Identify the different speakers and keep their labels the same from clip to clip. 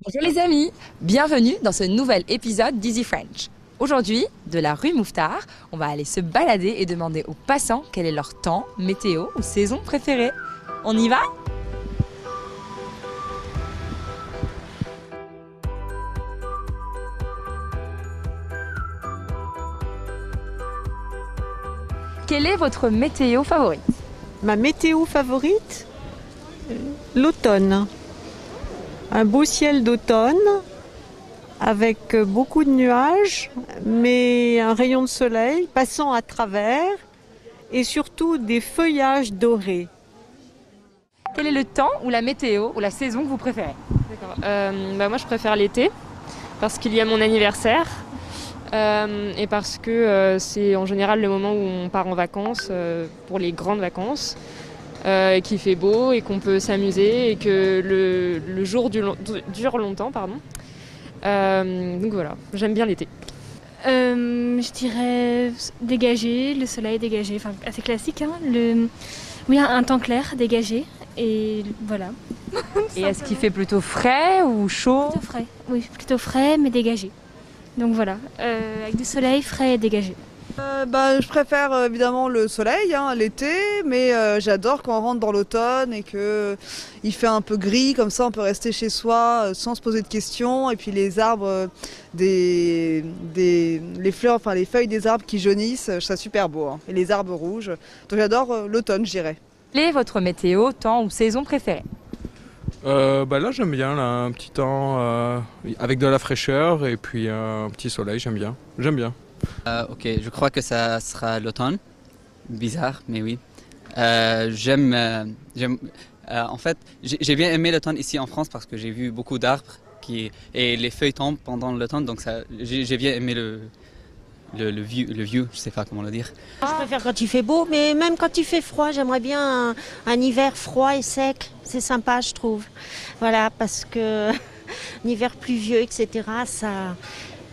Speaker 1: Bonjour les amis, bienvenue dans ce nouvel épisode d'Easy French. Aujourd'hui, de la rue Mouffetard, on va aller se balader et demander aux passants quel est leur temps, météo ou saison préférée. On y va? Quelle est votre météo favorite?
Speaker 2: Ma météo favorite, l'automne. Un beau ciel d'automne avec beaucoup de nuages, mais un rayon de soleil passant à travers et surtout des feuillages dorés.
Speaker 1: Quel est le temps ou la météo ou la saison que vous préférez?
Speaker 3: D'accord. Moi je préfère l'été parce qu'il y a mon anniversaire et parce que c'est en général le moment où on part en vacances pour les grandes vacances, qu'il fait beau et qu'on peut s'amuser et que le jour dure longtemps. Donc voilà, j'aime bien l'été.
Speaker 4: Je dirais dégagé, le soleil dégagé, enfin assez classique. Oui, un temps clair, dégagé, et voilà.
Speaker 1: Et est-ce qu'il fait plutôt frais ou chaud?
Speaker 4: Plutôt frais, oui, plutôt frais mais dégagé. Donc voilà, avec du soleil frais et dégagé.
Speaker 5: Je préfère évidemment le soleil, l'été, mais j'adore quand on rentre dans l'automne et qu'il fait un peu gris, comme ça on peut rester chez soi sans se poser de questions. Et puis les arbres, les fleurs, enfin les feuilles des arbres qui jaunissent, c'est super beau. Et les arbres rouges. Donc j'adore l'automne, je dirais.
Speaker 1: Quelle est votre météo, temps ou saison préférée?
Speaker 6: Là j'aime bien là, un petit temps avec de la fraîcheur et puis un petit soleil, j'aime bien.
Speaker 7: Ok, je crois que ça sera l'automne. Bizarre, mais oui. En fait, j'ai bien aimé l'automne ici en France parce que j'ai vu beaucoup d'arbres et les feuilles tombent pendant l'automne, donc j'ai bien aimé le view, je sais pas comment le dire.
Speaker 8: Je préfère quand il fait beau, mais même quand il fait froid, j'aimerais bien un hiver froid et sec. C'est sympa, je trouve. Voilà, parce que un hiver pluvieux, etc.,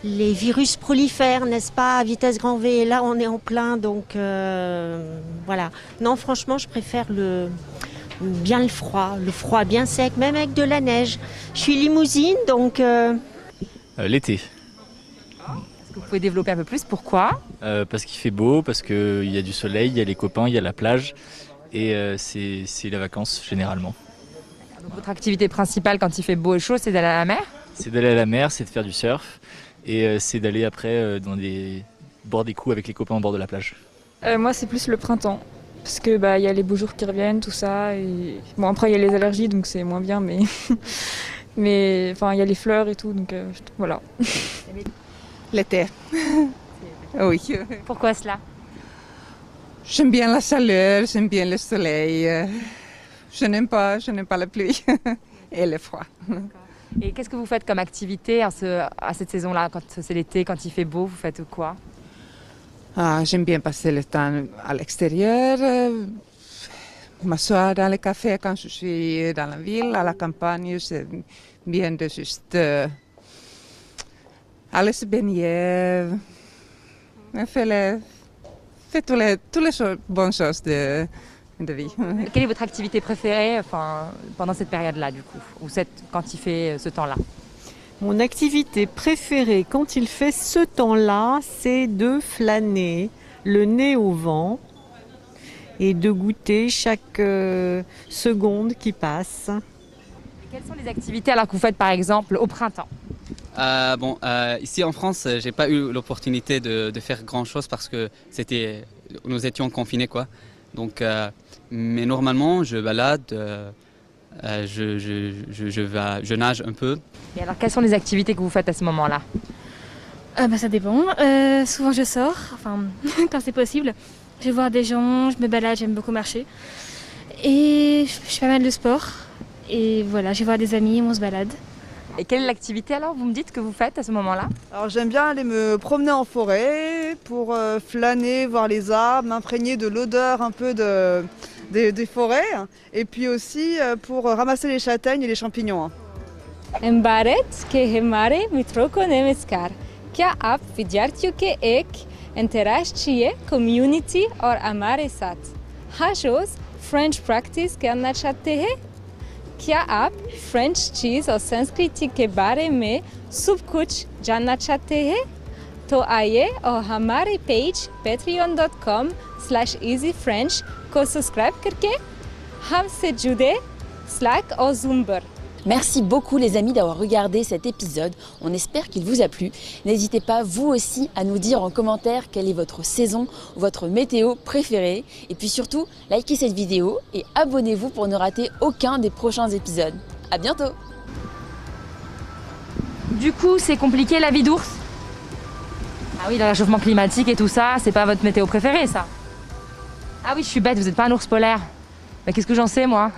Speaker 8: les virus prolifèrent, n'est-ce pas, à vitesse grand V. Et là, on est en plein, donc voilà. Non, franchement, je préfère bien le froid bien sec, même avec de la neige. Je suis limousine, donc...
Speaker 9: L'été.
Speaker 1: Est-ce que vous pouvez développer un peu plus? Pourquoi?
Speaker 9: Parce qu'il fait beau, parce qu'il y a du soleil, il y a les copains, il y a la plage. Et c'est les vacances, généralement.
Speaker 1: Donc, votre activité principale quand il fait beau et chaud, c'est d'aller à la mer?
Speaker 9: C'est d'aller à la mer, c'est de faire du surf. Et c'est d'aller après boire des coups avec les copains au bord de la plage.
Speaker 3: Moi c'est plus le printemps parce que y a les beaux jours qui reviennent, tout ça. Et... Bon, après il y a les allergies donc c'est moins bien, mais mais enfin il y a les fleurs et tout, donc voilà.
Speaker 10: L'été. Oui.
Speaker 1: Pourquoi cela?
Speaker 10: J'aime bien la chaleur, j'aime bien le soleil. Je n'aime pas la pluie et le froid.
Speaker 1: Et qu'est-ce que vous faites comme activité à cette saison-là, quand c'est l'été, quand il fait beau, vous faites quoi?
Speaker 10: J'aime bien passer le temps à l'extérieur, m'asseoir dans le café quand je suis dans la ville, à la campagne. C'est bien de juste aller se baigner, faire toutes les bonnes choses de vie.
Speaker 1: Quelle est votre activité préférée pendant cette période-là, du coup, ou quand il fait ce temps-là?
Speaker 2: Mon activité préférée quand il fait ce temps-là, c'est de flâner, le nez au vent, et de goûter chaque seconde qui passe.
Speaker 1: Quelles sont les activités alors que vous faites par exemple au printemps?
Speaker 7: Ici en France, j'ai pas eu l'opportunité de faire grand chose parce que nous étions confinés, quoi. Donc, mais normalement, je balade, je nage un peu.
Speaker 1: Et alors, quelles sont les activités que vous faites à ce moment-là?
Speaker 4: Ça dépend. Souvent je sors, enfin quand c'est possible. Je vais voir des gens, je me balade, j'aime beaucoup marcher. Et je fais pas mal de sport. Et voilà, je vais voir des amis, on se balade.
Speaker 1: Et quelle est l'activité alors, vous me dites, que vous faites à ce moment-là?
Speaker 5: Alors j'aime bien aller me promener en forêt pour flâner, voir les arbres, m'imprégner de l'odeur un peu des forêts. Et puis aussi pour ramasser les châtaignes et les champignons.
Speaker 11: Embaret ke hemare mitroko nemeskar. Kya ap vidyarthiyon ke ek अंतर्राष्ट्रीय community और हमारे साथ हर रोज French practice करना चाहते हैं क्या आप फ्रेंच चीज़ और संस्कृति के बारे में सब कुछ जानना चाहते हैं? तो आइए और हमारे पेज patreon.com/easyfrench को सब्सक्राइब करके हमसे जुड़े Slack और Zoom पर।
Speaker 1: Merci beaucoup les amis d'avoir regardé cet épisode, on espère qu'il vous a plu. N'hésitez pas vous aussi à nous dire en commentaire quelle est votre saison, votre météo préférée. Et puis surtout, likez cette vidéo et abonnez-vous pour ne rater aucun des prochains épisodes. À bientôt. Du coup, c'est compliqué la vie d'ours? Ah oui, le réchauffement climatique et tout ça, c'est pas votre météo préférée ça? Ah oui, je suis bête, vous êtes pas un ours polaire. Mais qu'est-ce que j'en sais moi?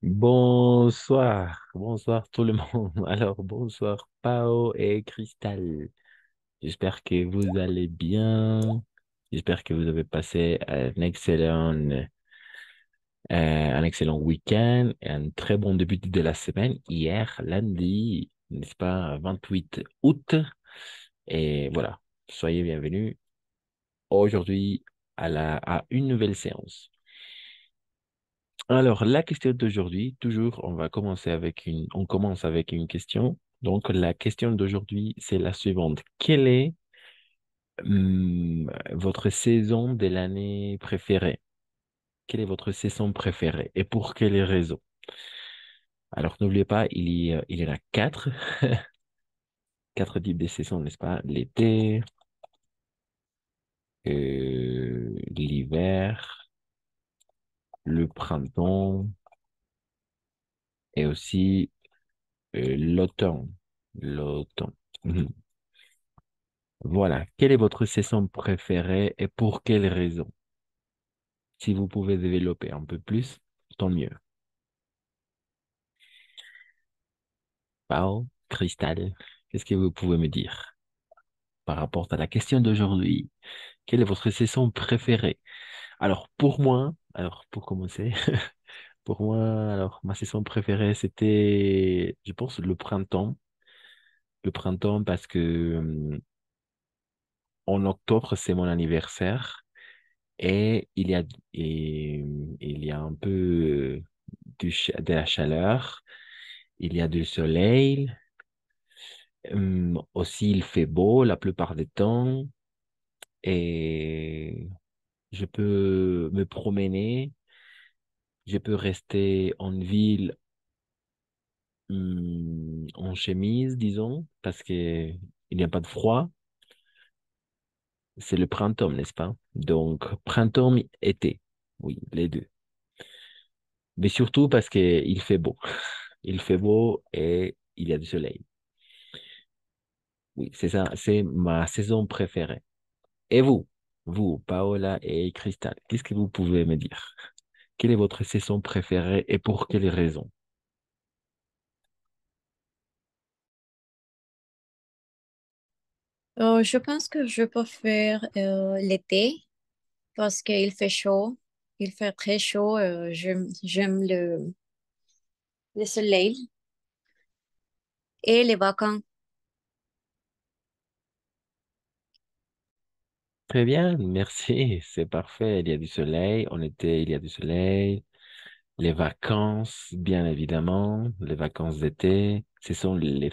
Speaker 12: Bonsoir, bonsoir tout le monde. Alors, bonsoir Pao et Cristal. J'espère que vous allez bien. J'espère que vous avez passé un excellent week-end et un très bon début de la semaine. Hier, lundi, n'est-ce pas, 28 août. Et voilà, soyez bienvenus aujourd'hui à une nouvelle séance. Alors, la question d'aujourd'hui, toujours, on commence avec une question. Donc, la question d'aujourd'hui, c'est la suivante. Quelle est votre saison de l'année préférée? Quelle est votre saison préférée et pour quelles raisons? Alors, n'oubliez pas, il y en a quatre, quatre types de saisons, n'est-ce pas? L'été, l'hiver, le printemps et aussi l'automne. L'automne. Mhm. Voilà. Quelle est votre saison préférée et pour quelles raisons? Si vous pouvez développer un peu plus, tant mieux. Pao, Cristal, qu'est-ce que vous pouvez me dire par rapport à la question d'aujourd'hui? Quelle est votre saison préférée? Alors, pour moi, pour commencer, pour moi, alors, ma saison préférée, c'était, je pense, le printemps. Le printemps parce que en octobre, c'est mon anniversaire et il y a un peu de la chaleur, il y a du soleil, aussi il fait beau la plupart du temps et je peux me promener, je peux rester en ville en chemise, disons, parce que il n'y a pas de froid. C'est le printemps, n'est-ce pas? Donc, printemps, été. Oui, les deux. Mais surtout parce qu'il fait beau. Il fait beau et il y a du soleil. Oui, c'est ça, c'est ma saison préférée. Et vous, Paola et Cristal, qu'est-ce que vous pouvez me dire? Quelle est votre saison préférée et pour quelles raisons?
Speaker 13: Je pense que je préfère l'été parce qu'il fait chaud. Il fait très chaud. J'aime le soleil et les vacances.
Speaker 12: Très bien, merci, c'est parfait. Il y a du soleil, en été, il y a du soleil. Les vacances, bien évidemment, les vacances d'été, ce sont les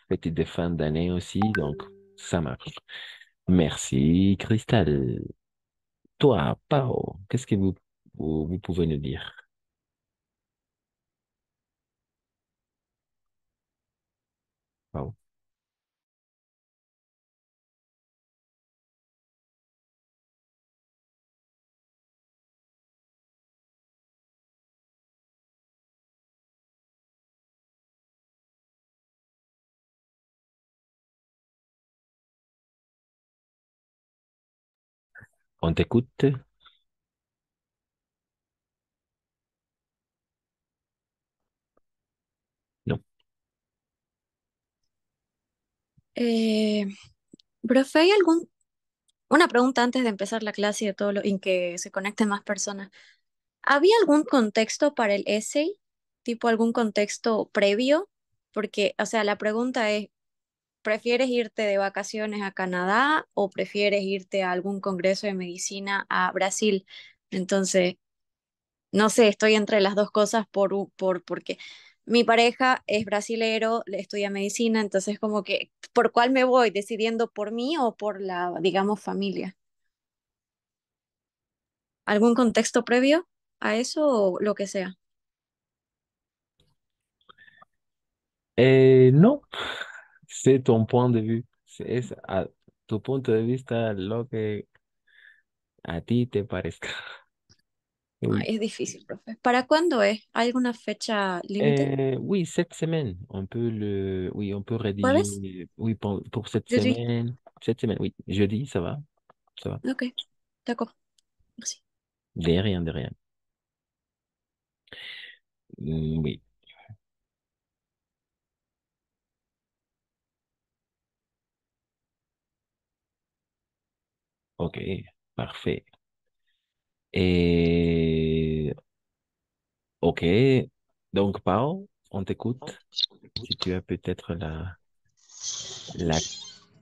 Speaker 12: fêtes de fin d'année aussi, donc ça marche. Merci, Cristal. Toi, Pao, qu'est-ce que vous pouvez nous dire? Pao. On t'écoute? Non.
Speaker 13: Eh, Profe, ¿hay una pregunta antes de empezar la clase y de todo en que se conecten más personas? ¿Había algún contexto para el essay? ¿Tipo algún contexto previo? Porque, o sea, la pregunta es, ¿prefieres irte de vacaciones a Canadá o prefieres irte a algún congreso de medicina a Brasil? Entonces, No sé, estoy entre las dos cosas porque mi pareja es brasilero, le estudia medicina, entonces como que, ¿por cuál me voy? ¿Decidiendo por mí o por la, digamos, familia? ¿Algún contexto previo a eso o lo que sea?
Speaker 12: No, c'est ton point de vue. Es a tu punto de vista lo que a ti te parezca. Oui.
Speaker 13: Ay, es difícil, profe. ¿Para cuándo es? ¿Hay alguna fecha límite?
Speaker 12: Oui, cette semaine, oui, on peut
Speaker 13: ¿Jueves?
Speaker 12: rédiger, oui, pour
Speaker 13: Jeudi.
Speaker 12: cette semaine, oui, jeudi, ça va,
Speaker 13: Ok, d'accord. Merci.
Speaker 12: de rien, oui, ok, parfait. Et, ok, donc, Pao, on t'écoute, si tu as peut-être la,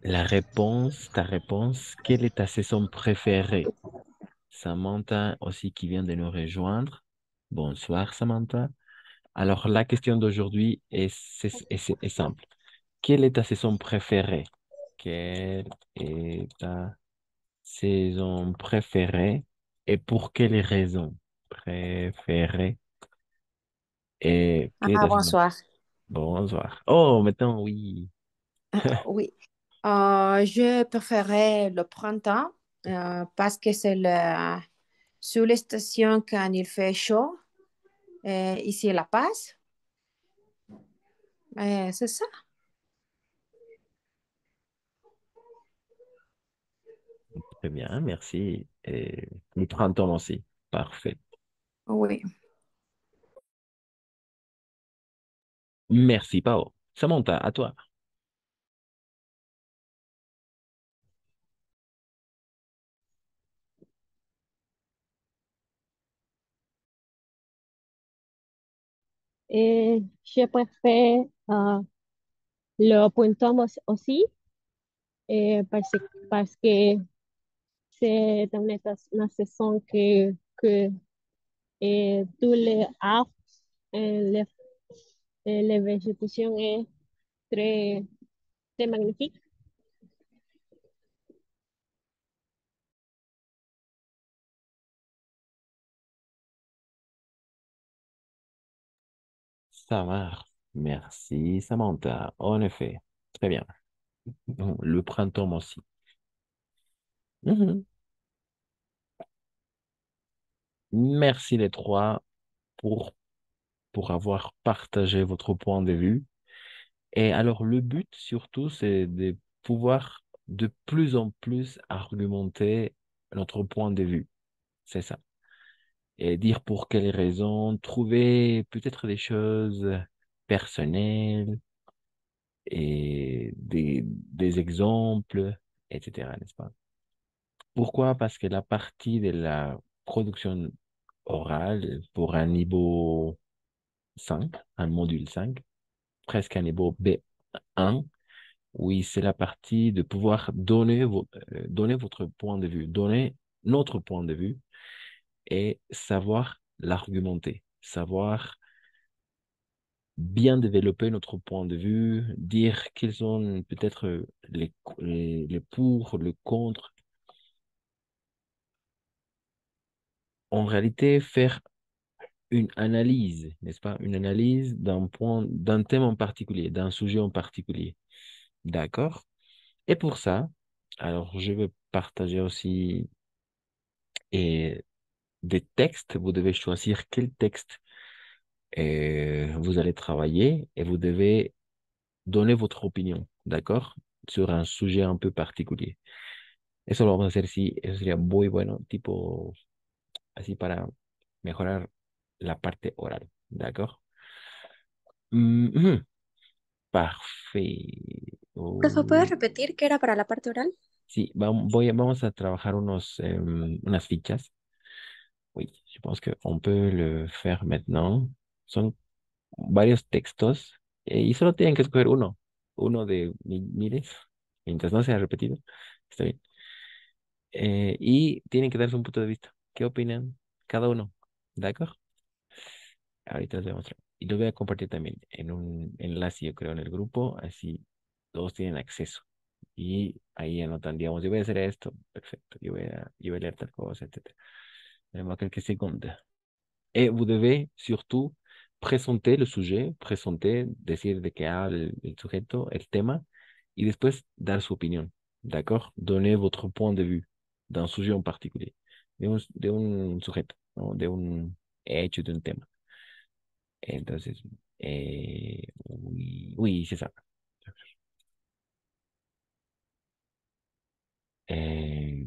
Speaker 12: la réponse, ta réponse, quelle est ta saison préférée? Samantha aussi qui vient de nous rejoindre. Bonsoir, Samantha. Alors, la question d'aujourd'hui est simple. Quelle est ta saison préférée? Quelle est ta saison préférée et pour quelle raison? Préférée et quelle est
Speaker 14: Ah,
Speaker 12: ta saison?
Speaker 14: bonsoir.
Speaker 12: Bonsoir. Oh, maintenant, oui.
Speaker 14: Oui. Je préférais le printemps parce que c'est sous les stations quand il fait chaud, ici à La Paz. C'est ça.
Speaker 12: Très bien, merci. Et le printemps aussi. Parfait.
Speaker 14: Oui.
Speaker 12: Merci, Pao. Samantha, à toi.
Speaker 15: Je préfère le printemps aussi parce que c'est une saison que tous les arbres et les végétations est très, très magnifique.
Speaker 12: Ça marche. Merci, Samantha. En effet. Très bien. Bon, le printemps aussi. Mhm. Merci les trois pour, pour avoir partagé votre point de vue. Et alors, le but surtout, c'est de pouvoir de plus en plus argumenter notre point de vue. C'est ça. Et dire pour quelles raisons, trouver peut-être des choses personnelles et des exemples, etc., n'est-ce pas? Pourquoi? Parce que la partie de la production orale pour un niveau 5, un module 5, presque un niveau B1, oui, c'est la partie de pouvoir donner votre point de vue, donner notre point de vue et savoir l'argumenter, savoir bien développer notre point de vue, dire quels sont peut-être les pour, le contre. En réalité, faire une analyse, n'est-ce pas? Une analyse d'un thème en particulier, d'un sujet en particulier. D'accord? Et pour ça, alors je vais partager aussi et des textes. Vous devez choisir quel texte vous allez travailler et vous devez donner votre opinion, d'accord? Sur un sujet un peu particulier. Eso lo vamos a hacer si, eso sería muy bueno, tipo así para mejorar la parte oral, ¿d'accord? Mhm. Parfait.
Speaker 13: Profe, ¿puedes
Speaker 12: Oh,
Speaker 13: repetir qué era para la parte oral?
Speaker 12: sí, vamos a trabajar unas fichas. Oui, je pense qu'on peut le faire maintenant. Son varios textos y solo tienen que escoger uno de miles, mientras no sea repetido. Está bien. Y tienen que darse un punto de vista. ¿Qué opinan cada uno? ¿De Ahorita les voy a mostrar. Y lo voy a compartir también en un enlace, yo creo, en el grupo, así todos tienen acceso. Y ahí anotan, digamos, yo voy a hacer esto, perfecto, yo voy a leer tal cosa, etc. Donne-moi quelques secondes. Et vous devez surtout présenter le sujet, présenter, decir de qué habla el sujeto, el tema, y después dar su opinión, ¿d'accord? Donner votre point de vue d'un sujet en particulier, de un sujeto, ¿no? De un hecho, de un tema. Entonces, oui, oui, c'est ça.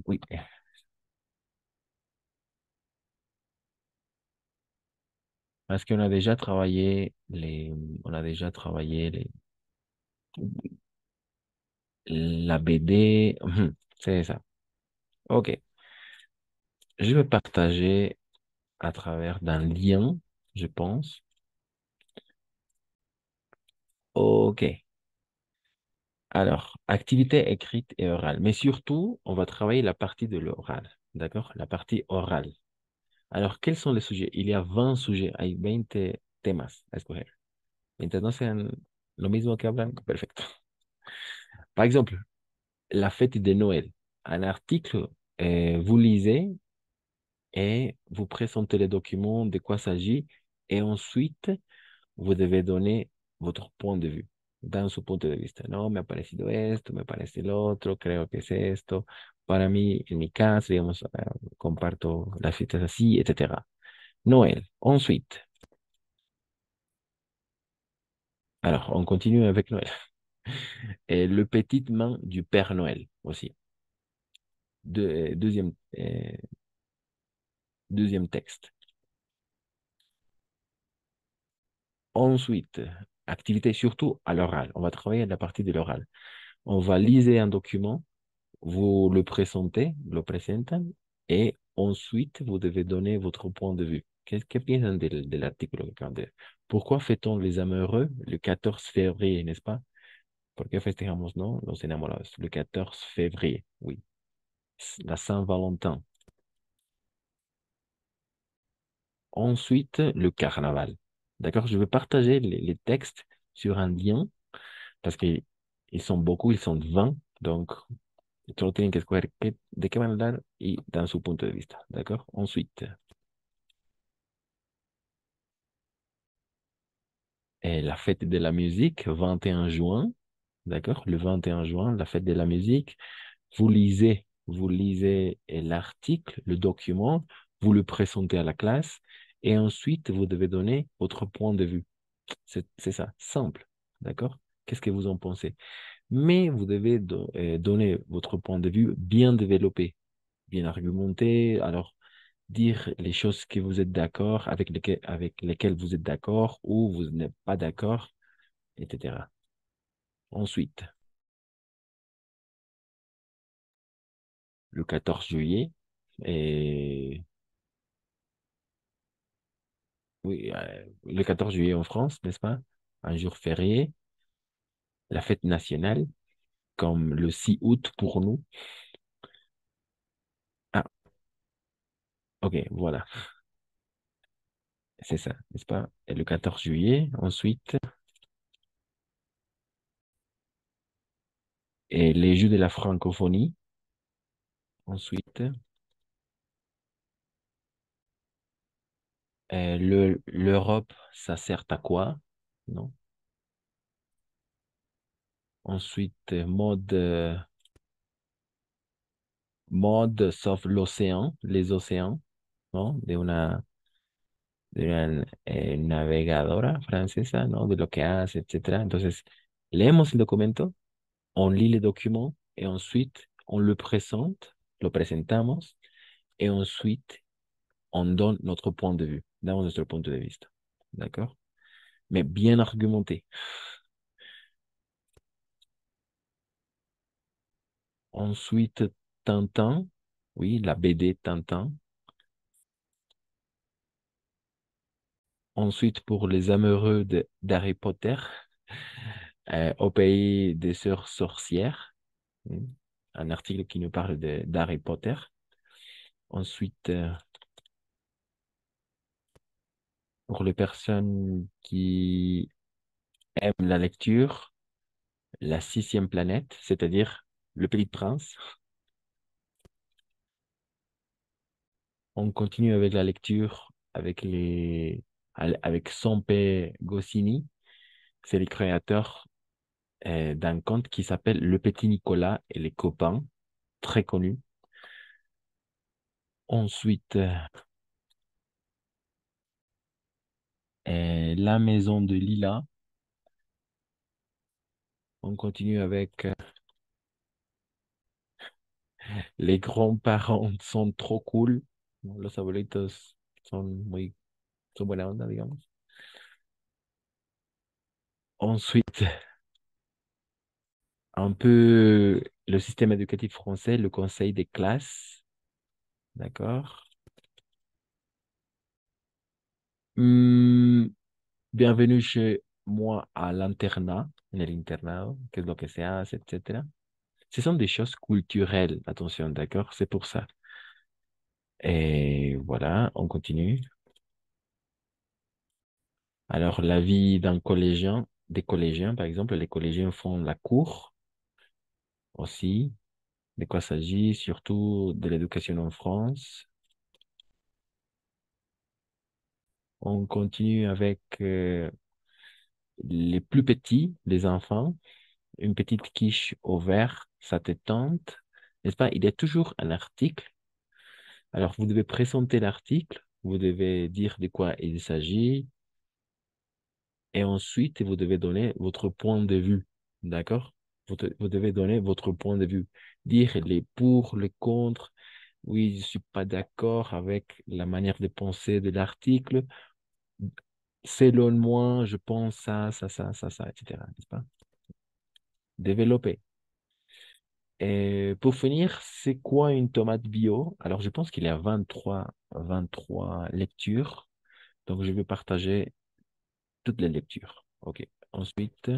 Speaker 12: Oui, parce qu'on a déjà travaillé on a déjà travaillé la BD. C'est ça. Ok. Je vais partager à travers d'un lien, je pense. Ok. Alors, activité écrite et orale. Mais surtout, on va travailler la partie de l'oral. D'accord? La partie orale. Alors, quels sont les sujets? Il y a 20 sujets. Hay 20 temas a escoger. Mientras no sean lo mismo que hablan, perfecto. Par exemple, la fête de Noël. Un article, vous lisez et vous présentez les documents, de quoi s'agit, et ensuite, vous devez donner votre point de vue, dans su punto de vista. No, me ha parecido esto, me parece el otro, creo que es esto. Para mí, en mi caso, digamos, comparto las fiestas así, etc. Noël. Ensuite, alors, on continue avec Noël. Et le petite main du Père Noël aussi. Deuxième, deuxième texte. Ensuite, activité surtout à l'oral. On va travailler à la partie de l'oral. On va liser un document, vous le présentez, lo presentan, et ensuite, vous devez donner votre point de vue. Qu'est-ce que piensan de l'article que acaban de leer? Pourquoi fait-on les amoureux le 14 février, n'est-ce pas? ¿Por qué festejamos, no? Los enamorados. Le 14 février, oui. La Saint-Valentin. Ensuite, le carnaval. D'accord? Je vais partager les textes sur un lien parce qu'ils sont beaucoup, ils sont 20. Donc, solo tienen que escoger de qué van a hablar y dan su punto de vista. D'accord? Ensuite, la fête de la musique, 21 juin. D'accord? Le 21 juin, la fête de la musique. Vous lisez l'article, le document, vous le présentez à la classe et ensuite, vous devez donner votre point de vue. C'est ça, simple. D'accord? Qu'est-ce que vous en pensez? Mais vous devez donner votre point de vue bien développé, bien argumenté. Alors, dire les choses que vous êtes d'accord, avec lesquelles vous êtes d'accord ou vous n'êtes pas d'accord, etc. Ensuite, le 14 juillet, et oui, le 14 juillet en France, n'est-ce pas? Un jour férié, la fête nationale, comme le 6 août pour nous. Ah, ok, voilà, c'est ça, n'est-ce pas? Et le 14 juillet, ensuite, et les Jeux de la francophonie, ensuite, l'Europe, ça sert à quoi? Non? Ensuite, mode sauf l'océan, les océans, ¿no? De una navegadora francesa, ¿no? De lo que hace, etcétera. Entonces, leemos el documento, on lit le document, et ensuite, on le présente, lo presentamos, et ensuite, on donne notre point de vue, damos nuestro punto de vista. D'accord? Mais bien argumenté. Ensuite, Tintin, oui, la BD Tintin. Ensuite, pour les amoureux d'Harry Potter, au pays des sœurs sorcières, un article qui nous parle d'Harry Potter. Ensuite, Pour les personnes qui aiment la lecture, la sixième planète, c'est-à-dire Le Petit Prince. On continue avec la lecture avec Sampe Goscinny. C'est le créateur d'un conte qui s'appelle Le Petit Nicolas et les copains, très connu. Ensuite, La Maison de Lila. On continue avec Les grands-parents sont trop cool. Los abuelitos son buena onda, digamos. Ensuite, un peu le système éducatif français, le conseil des classes. D'accord. Hmm, bienvenue chez moi à l'internat, en el internado, que es lo que se hace, etc. Ce sont des choses culturelles, attention, d'accord? C'est pour ça. Et voilà, on continue. Alors, la vie d'un collégien, des collégiens, par exemple, les collégiens font la cour aussi. De quoi s'agit, surtout de l'éducation en France. On continue avec les plus petits, les enfants. Une petite quiche au vert, ça te tente, n'est-ce pas? Il y a toujours un article. Alors, vous devez présenter l'article, vous devez dire de quoi il s'agit, et ensuite, vous devez donner votre point de vue. D'accord? Vous devez donner votre point de vue. Dire les pour, les contre. Oui, je ne suis pas d'accord avec la manière de penser de l'article. Selon moi, je pense ça, etc. N'est-ce pas? Développer. Et pour finir, c'est quoi une tomate bio? Alors, je pense qu'il y a 23 lectures. Donc, je vais partager toutes les lectures. OK. Ensuite,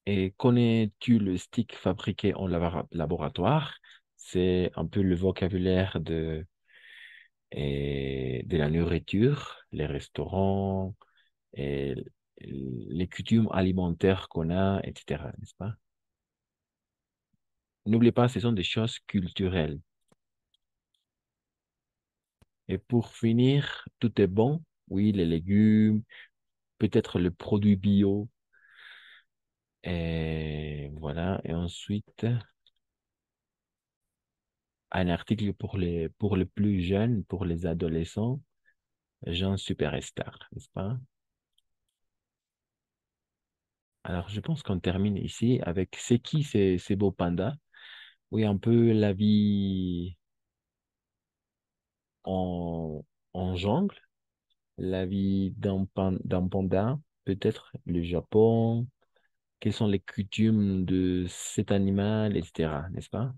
Speaker 12: et connais-tu le stick fabriqué en laboratoire? C'est un peu le vocabulaire de la nourriture, les restaurants, et les coutumes alimentaires qu'on a, etc. N'est-ce pas? N'oubliez pas, ce sont des choses culturelles. Et pour finir, tout est bon. Oui, les légumes, peut-être le produit bio. Et voilà. Et ensuite, un article pour les plus jeunes, pour les adolescents, Jean Superstar, n'est-ce pas? Alors, je pense qu'on termine ici avec c'est qui ces beaux pandas? Oui, un peu la vie en, en jungle, la vie d'un panda, peut-être le Japon, quelles sont les coutumes de cet animal, etc., n'est-ce pas?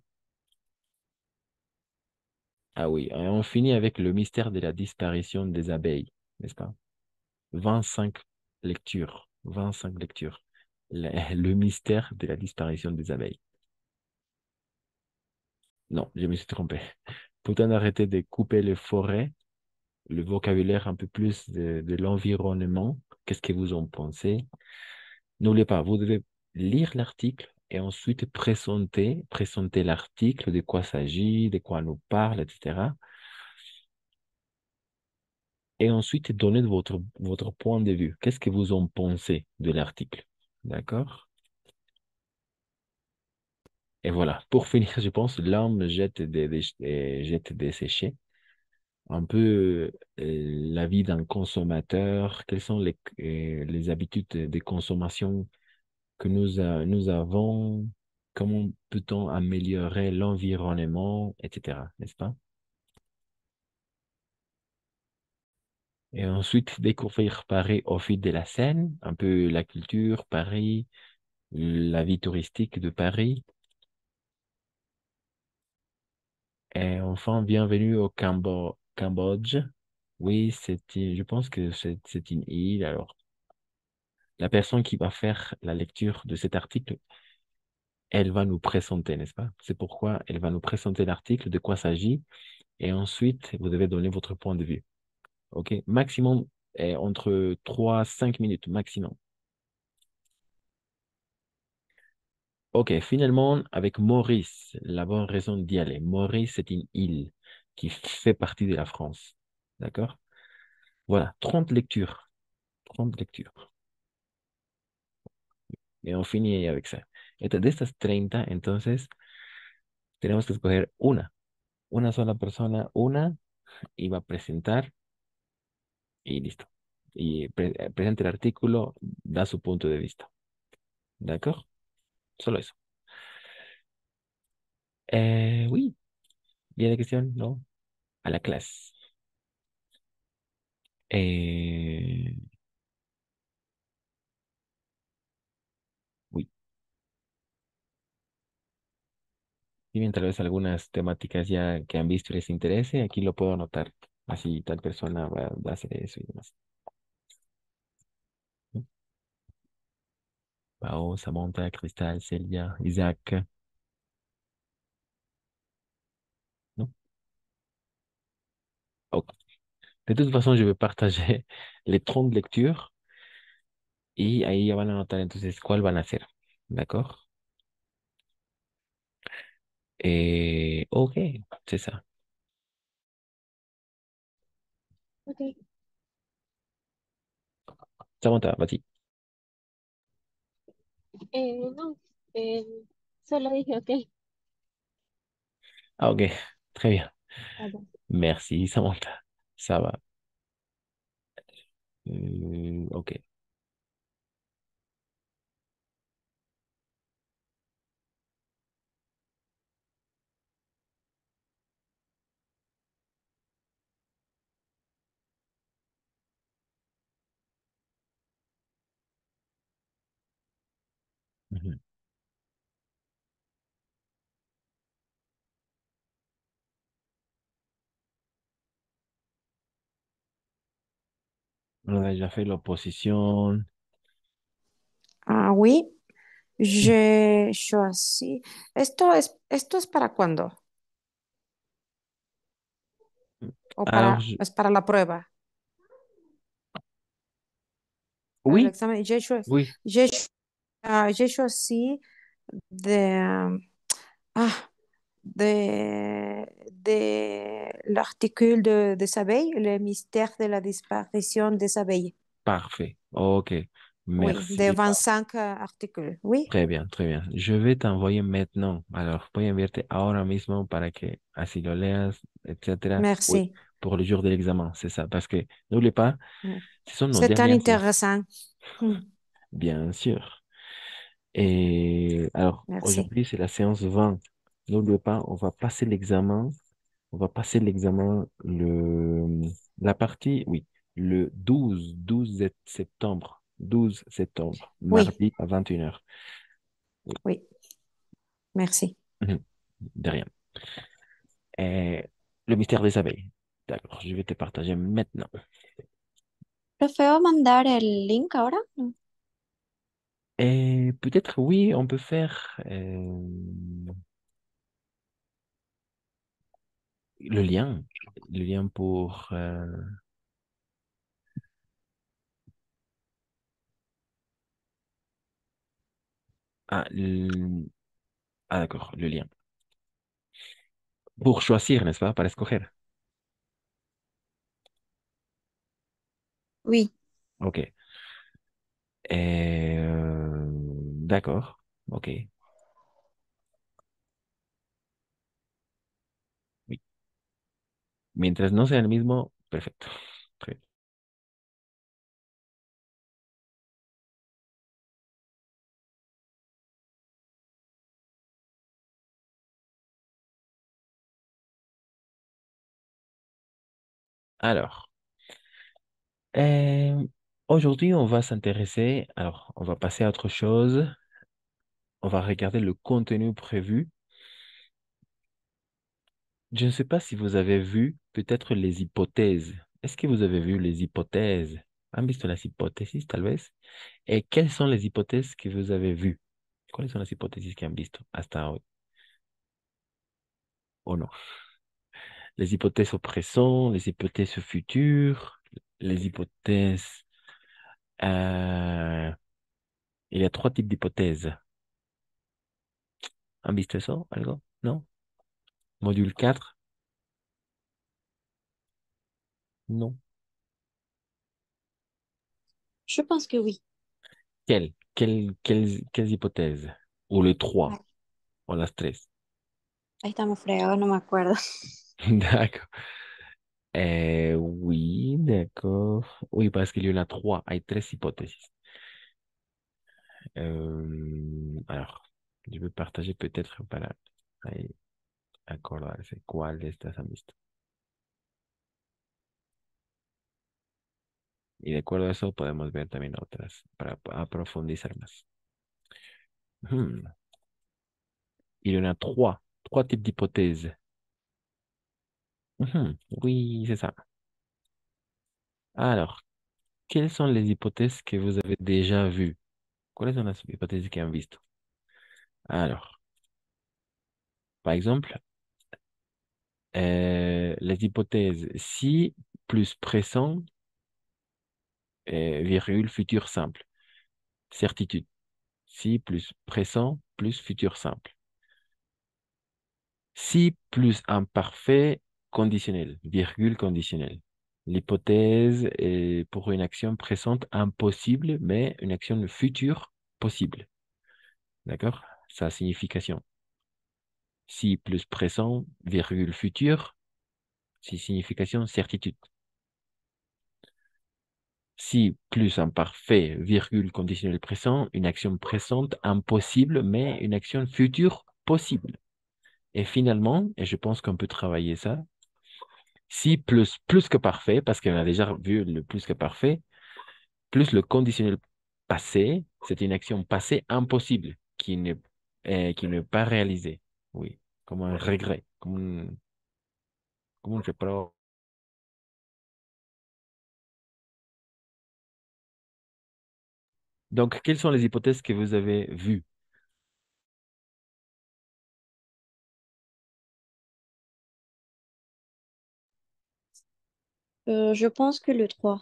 Speaker 12: Ah oui, et on finit avec le mystère de la disparition des abeilles, n'est-ce pas? 25 lectures, 25 lectures. Le mystère de la disparition des abeilles. Non, je me suis trompé. Pourtant, arrêtez de couper les forêts, le vocabulaire un peu plus de l'environnement. Qu'est-ce que vous en pensez? N'oubliez pas, vous devez lire l'article et ensuite présenter l'article, de quoi s'agit, de quoi nous parle, etc. Et ensuite donner votre point de vue. Qu'est-ce que vous en pensez de l'article? D'accord? Et voilà, pour finir, je pense, l'homme jette des déchets. Un peu la vie d'un consommateur, quelles sont les habitudes de consommation que nous avons, comment peut-on améliorer l'environnement, etc., n'est-ce pas? Et ensuite, découvrir Paris au fil de la Seine, un peu la culture, Paris, la vie touristique de Paris. Et enfin, bienvenue au Cambodge. Oui, je pense que c'est une île. Alors, la personne qui va faire la lecture de cet article, elle va nous présenter, n'est-ce pas? C'est pourquoi elle va nous présenter l'article, de quoi s'agit, et ensuite, vous devez donner votre point de vue. OK? Maximum entre 3 5 minutes maximum. OK, finalement, avec Maurice, la bonne raison d'y aller. Maurice, c'est une île qui fait partie de la France. D'accord? Voilà, 30 lectures. 30 lectures. Y on finit avec ça. Entonces, de estas 30, entonces, tenemos que escoger una sola persona, una, y va a presentar y listo. Y presenta el artículo, da su punto de vista. D'accord? Solo eso. Oui, il y a des questions, non? À la classe. Oui. Si bien tal vez algunas temáticas ya que han visto y les interese, aquí lo puedo anotar. Así tal persona va a hacer eso y demás. Pao, Samantha, Cristal, Celia, Isaac, ¿no? Ok. De toute façon, je vais partager les 30 lectures y ahí ya van a anotar entonces cuál van a hacer. ¿D'accord? Ok, c'est ça.
Speaker 15: Ok.
Speaker 12: Samantha, vas-y.
Speaker 15: No, eh, solo dije ok.
Speaker 12: Ah, ok, très bien.
Speaker 15: Pardon.
Speaker 12: Merci, Samantha. Ça va. Ok. Mhm. On a déjà fait l'opposition.
Speaker 14: Ah, oui, j'ai choisi. ¿Esto es para cuándo?
Speaker 12: Alors,
Speaker 14: Es para la prueba, para el
Speaker 12: oui,
Speaker 14: examen.
Speaker 12: oui,
Speaker 14: J'ai cho- j'ai choisi de, ah, de l'article des abeilles, le mystère de la disparition des abeilles.
Speaker 12: parfait. Ok,
Speaker 14: Oui, de
Speaker 12: merci.
Speaker 14: 25 articles. Oui,
Speaker 12: Très bien, très bien. Je vais t'envoyer maintenant. Alors, voy a enviarte ahora mismo para que así lo leas, etcétera. Oui,
Speaker 14: merci.
Speaker 12: pour le jour de l'examen, c'est ça. Parce que n'oublie pas, ce sont nos
Speaker 14: C'est tan
Speaker 12: dernières séances.
Speaker 14: intéressant. Hmm,
Speaker 12: Bien sûr. Et alors,
Speaker 14: merci.
Speaker 12: aujourd'hui, c'est la séance 20. N'oublie pas, on va passer l'examen. On va passer l'examen la partie, oui, le 12 septembre. 12 septembre,
Speaker 14: Oui,
Speaker 12: mardi à 21h.
Speaker 14: oui, merci.
Speaker 12: De rien. Le mystère des abeilles. D'accord, je vais te partager maintenant.
Speaker 13: ¿Profe va a mandar el link ahora? No.
Speaker 12: Et peut-être, oui, on peut faire le lien. Le lien pour... ah, d'accord, le lien. Pour choisir, n'est-ce pas? Para escoger.
Speaker 13: Oui.
Speaker 12: Ok. D'accord, ok. Oui. Mientras no sea el mismo, perfecto. Très bien. Alors, euh, aujourd'hui, on va s'intéresser, alors, on va passer à autre chose. On va regarder le contenu prévu. Je ne sais pas si vous avez vu peut-être les hypothèses. Est-ce que vous avez vu les hypothèses? ¿Han visto las hipótesis, tal vez? Et quelles sont les hypothèses que vous avez vues? ¿Cuáles son las hipótesis que han visto hasta hoy? ¿O no? Les hypothèses au présent, les hypothèses au futur, les hypothèses. euh, il y a trois types d'hypothèses. ¿Han visto eso? ¿Algo? ¿No? Module 4. Non.
Speaker 13: Je pense que oui.
Speaker 12: Quelles hypothèses? Ou les trois?
Speaker 13: Ay,
Speaker 12: O las tres?
Speaker 13: ahí estamos fregados, no me acuerdo.
Speaker 12: D'accord. Oui, d'accord. Oui, parce qu'il y en a trois. Hay tres hypothèses. Alors, je vais partager peut-être para ahí acordarse cuál de estas han visto. Y de acuerdo a eso podemos ver también otras para profundizar más. Hmm. Il y en a trois types d'hypothèses. Mhm. Oui, c'est ça. Alors, quelles sont les hypothèses que vous avez déjà vues? ¿Cuáles son las hypothèses que han visto? Alors, par exemple, les hypothèses si plus présent, virgule, futur simple. Certitude. Si plus présent plus futur simple. Si plus imparfait conditionnel, virgule conditionnel. L'hypothèse est pour une action présente impossible, mais une action future possible. D'accord? Sa signification. Si plus présent, virgule futur, si signification certitude. Si plus imparfait, virgule conditionnel présent, une action présente impossible, mais une action future possible. Et finalement, et je pense qu'on peut travailler ça, si plus que parfait, parce qu'on a déjà vu le plus que parfait, plus le conditionnel passé, c'est une action passée impossible qui n'est pas réalisée. Oui, comme un regret, comme un reproche. Donc, quelles sont les hypothèses que vous avez vues?
Speaker 13: Je pense que le 3.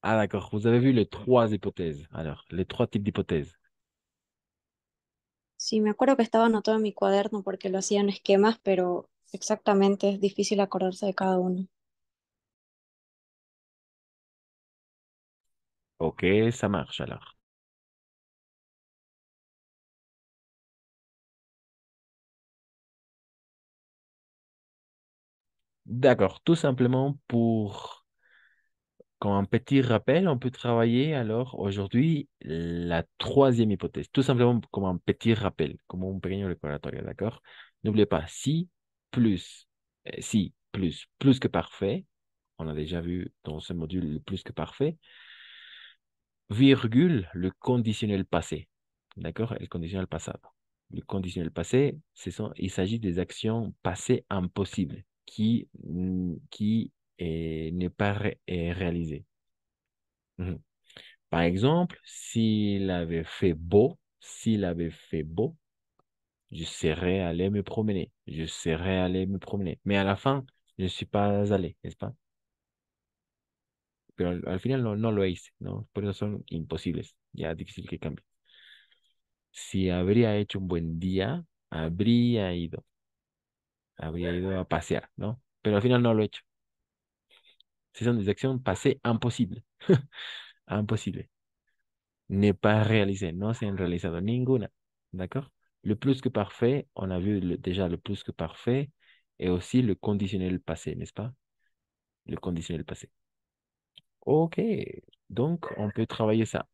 Speaker 12: Ah, d'accord. Vous avez vu les trois hypothèses. Alors, les trois types d'hypothèses.
Speaker 13: Sí, me acuerdo que estaba anotado en mi cuaderno porque lo hacía en esquemas, pero exactamente es difícil acordarse de cada uno.
Speaker 12: Ok, ça marche alors. D'accord. Tout simplement pour, comme un petit rappel, on peut travailler alors aujourd'hui la troisième hypothèse. Tout simplement comme un petit rappel, comme un pequeño recordatorio, d'accord? N'oubliez pas, si plus que parfait, on a déjà vu dans ce module le plus que parfait, virgule, le conditionnel passé. D'accord? Et le conditionnel passado. Le conditionnel passé, il s'agit des actions passées impossibles qui n'est pas réalisées. Mhm. Par exemple, s'il avait fait beau, je serais allé me promener. Je serais allé me promener. Mais à la fin, je ne suis pas allé, n'est-ce pas? Pero al final no lo hice, ¿no? Por eso son imposibles. Ya difícil que cambie. Si habría hecho un buen día, habría ido a pasear, ¿no? Pero al final no lo he hecho. Ce sont des actions passées imposibles. Impossible. N'est pas réalisé. No se han realizado ninguna. D'accord? Le plus que parfait, on a vu déjà le plus que parfait et aussi le conditionnel passé, n'est-ce pas? Le conditionnel passé. OK. Donc, on peut travailler ça.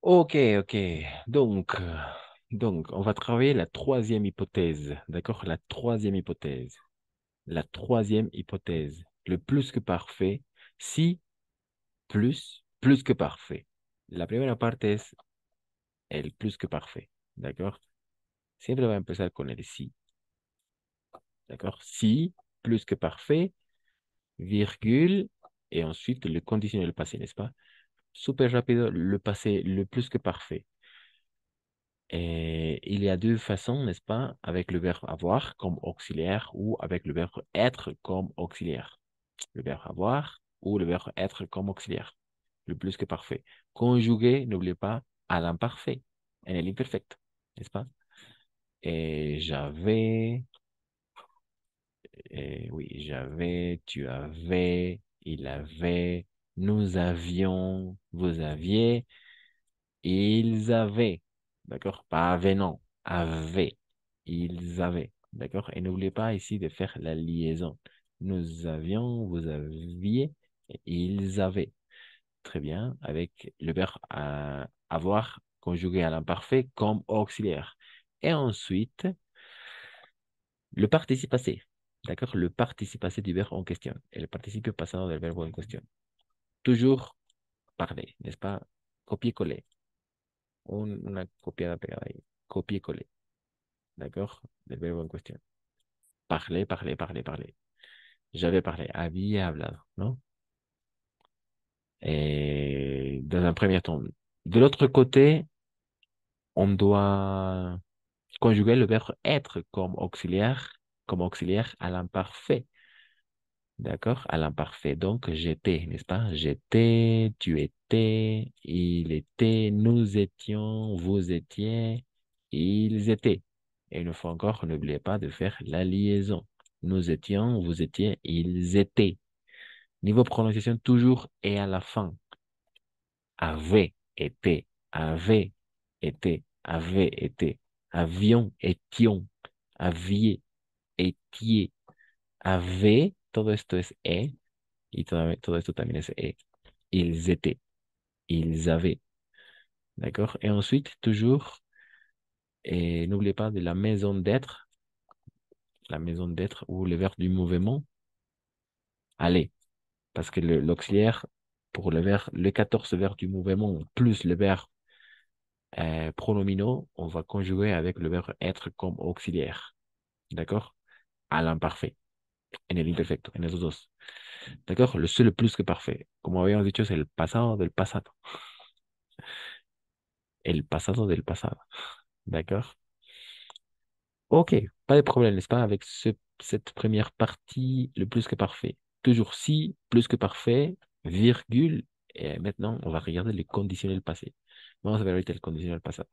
Speaker 12: Ok, ok. Donc, on va travailler la troisième hypothèse. D'accord? La troisième hypothèse. La troisième hypothèse. Le plus que parfait, si plus que parfait. La primera parte es el plus que parfait. ¿D'accord? Siempre va a empezar con el si. ¿D'accord? Si, plus que parfait, virgule, et ensuite le conditionnel passé, n'est-ce pas? Super rápido, le passé le plus que parfait. Et il y a deux façons, n'est-ce pas? Avec le verbe avoir comme auxiliaire ou avec le verbe être comme auxiliaire. Le verbe avoir ou le verbe être comme auxiliaire. Le plus que parfait. Conjugué, n'oubliez pas, à l'imparfait, en el imperfecto, n'est-ce pas? Et j'avais, oui, j'avais, tu avais, il avait, nous avions, vous aviez, ils avaient. D'accord? Pas avaient, non. Avaient. Ils avaient. D'accord? Et n'oubliez pas ici de faire la liaison. Nous avions, vous aviez, et ils avaient. Très bien. Avec le verbe avoir conjugué à l'imparfait comme auxiliaire. Et ensuite, le participe passé. D'accord? Le participe passé du verbe en question. Et le participe passé del verbe en question. Toujours parler, n'est-ce pas? Copier-coller. Una copiada pegada ahí. Copier-coller. D'accord? Del verbo en cuestión. Parler, parler, parler, parler. J'avais parlé. Había hablado, ¿no? Et dans un premier temps. De l'autre côté, on doit conjuguer le verbe être comme auxiliaire à l'imparfait. D'accord? À l'imparfait. Donc, j'étais, n'est-ce pas? J'étais, tu étais, il était, nous étions, vous étiez, ils étaient. Et une fois encore, n'oubliez pas de faire la liaison. Nous étions, vous étiez, ils étaient. Niveau prononciation, toujours et à la fin. Avait, été, avait, été, avait, été. Avions, étions, aviez, étiez, avait, todo esto es e. Y todo esto también es et. Ils étaient, ils avaient. D'accord? Et ensuite, toujours, et n'oubliez pas de la maison d'être ou le verbe du mouvement, aller. Parce que l'auxiliaire, pour le verbe, les 14 verbes du mouvement, plus le verbe pronominaux, on va conjuguer avec le verbe être comme auxiliaire. D'accord? À l'imparfait. En el imperfecto, en esos dos. D'accord? Le seul plus que parfait. Como habíamos dicho, es el pasado del pasado. El pasado del pasado. D'accord? Ok, pas de problème, n'est-ce pas, avec cette première partie, le plus que parfait. Toujours si, plus que parfait, virgule, et maintenant, on va regarder le conditionnel passé. Vamos a ver ahorita el conditionnel pasado.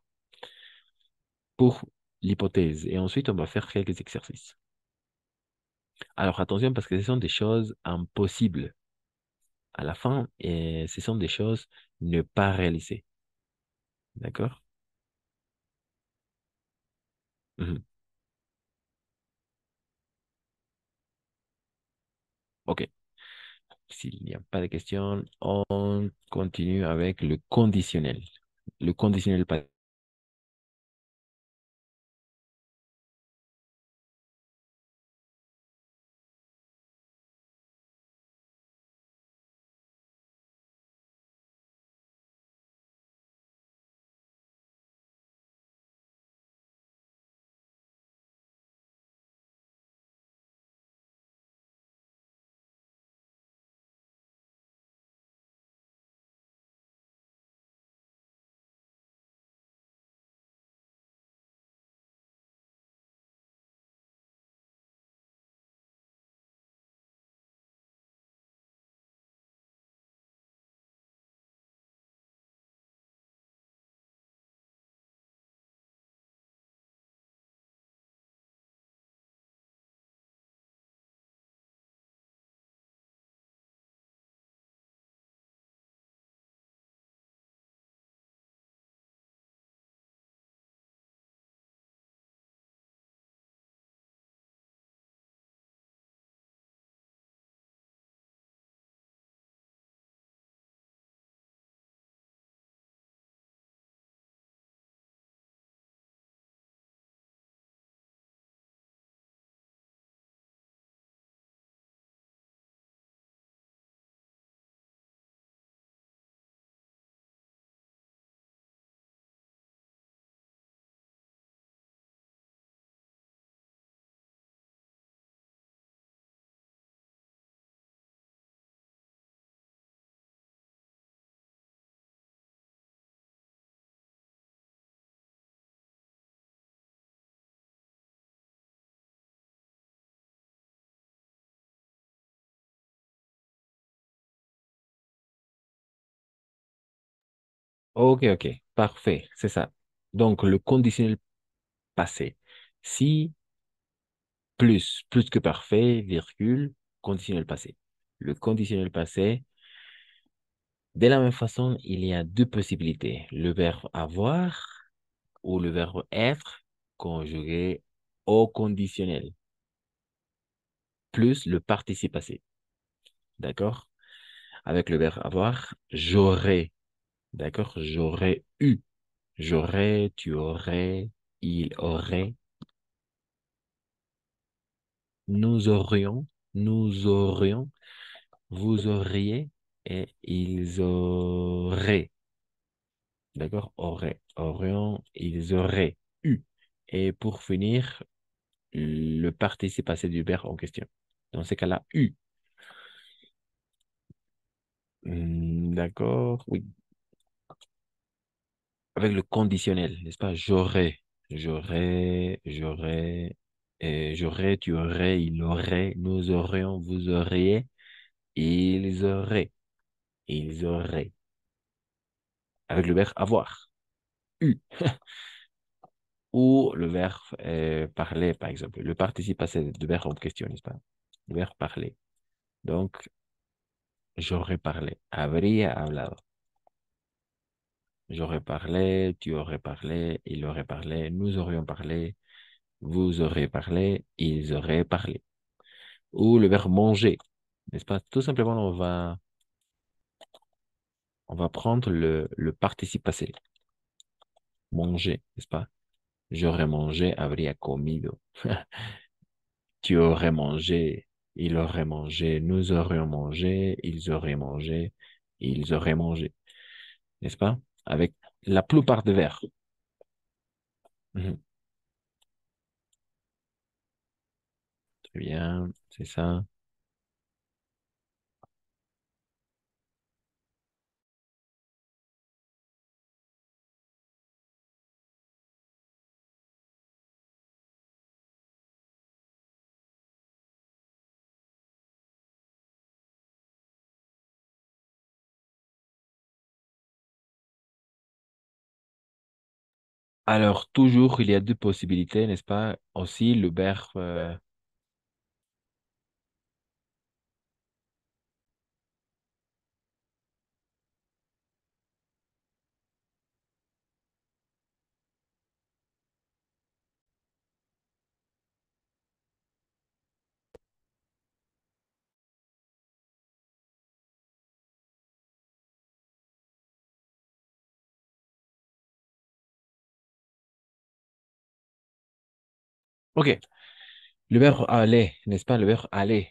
Speaker 12: Pour l'hypothèse. Et ensuite, on va faire quelques exercices. Alors, attention, parce que ce sont des choses impossibles. À la fin, et ce sont des choses ne pas réalisées. D'accord? Mhm. Ok. S'il n'y a pas de questions, on continue avec le conditionnel. Le conditionnel passé. Ok, ok, parfait, c'est ça. Donc, le conditionnel passé. Si plus que parfait, virgule, conditionnel passé. Le conditionnel passé, de la même façon, il y a deux possibilités. Le verbe avoir ou le verbe être conjugué au conditionnel, plus le participe passé. D'accord? Avec le verbe avoir, j'aurais. D'accord? J'aurais eu. J'aurais, tu aurais, il aurait, nous aurions, nous aurions, vous auriez et ils auraient. D'accord? Auraient, aurions, ils auraient eu. Et pour finir, le participe passé du verbe en question. Dans ces cas-là, eu. D'accord? Oui. Avec le conditionnel, n'est-ce pas? J'aurais, j'aurais, j'aurais, tu aurais, il aurait, nous aurions, vous auriez, ils auraient, ils auraient. Avec le verbe avoir, eu. Ou le verbe parler, par exemple. Le participe passé du verbe en question, n'est-ce pas? Le verbe parler. Donc, j'aurais parlé. Habría hablado. J'aurais parlé, tu aurais parlé, il aurait parlé, nous aurions parlé, vous aurez parlé, ils auraient parlé. Ou le verbe manger, n'est-ce pas? Tout simplement, on va prendre le participe passé, manger, n'est-ce pas? J'aurais mangé, habría comido. Tu aurais mangé, il aurait mangé, nous aurions mangé, ils auraient mangé, n'est-ce pas? Avec la plupart des verbes. Mhm. Très bien, c'est ça. Alors, toujours, il y a deux possibilités, n'est-ce pas? Aussi, le verbe. Ok, le verbe aller, n'est-ce pas? Le verbe aller.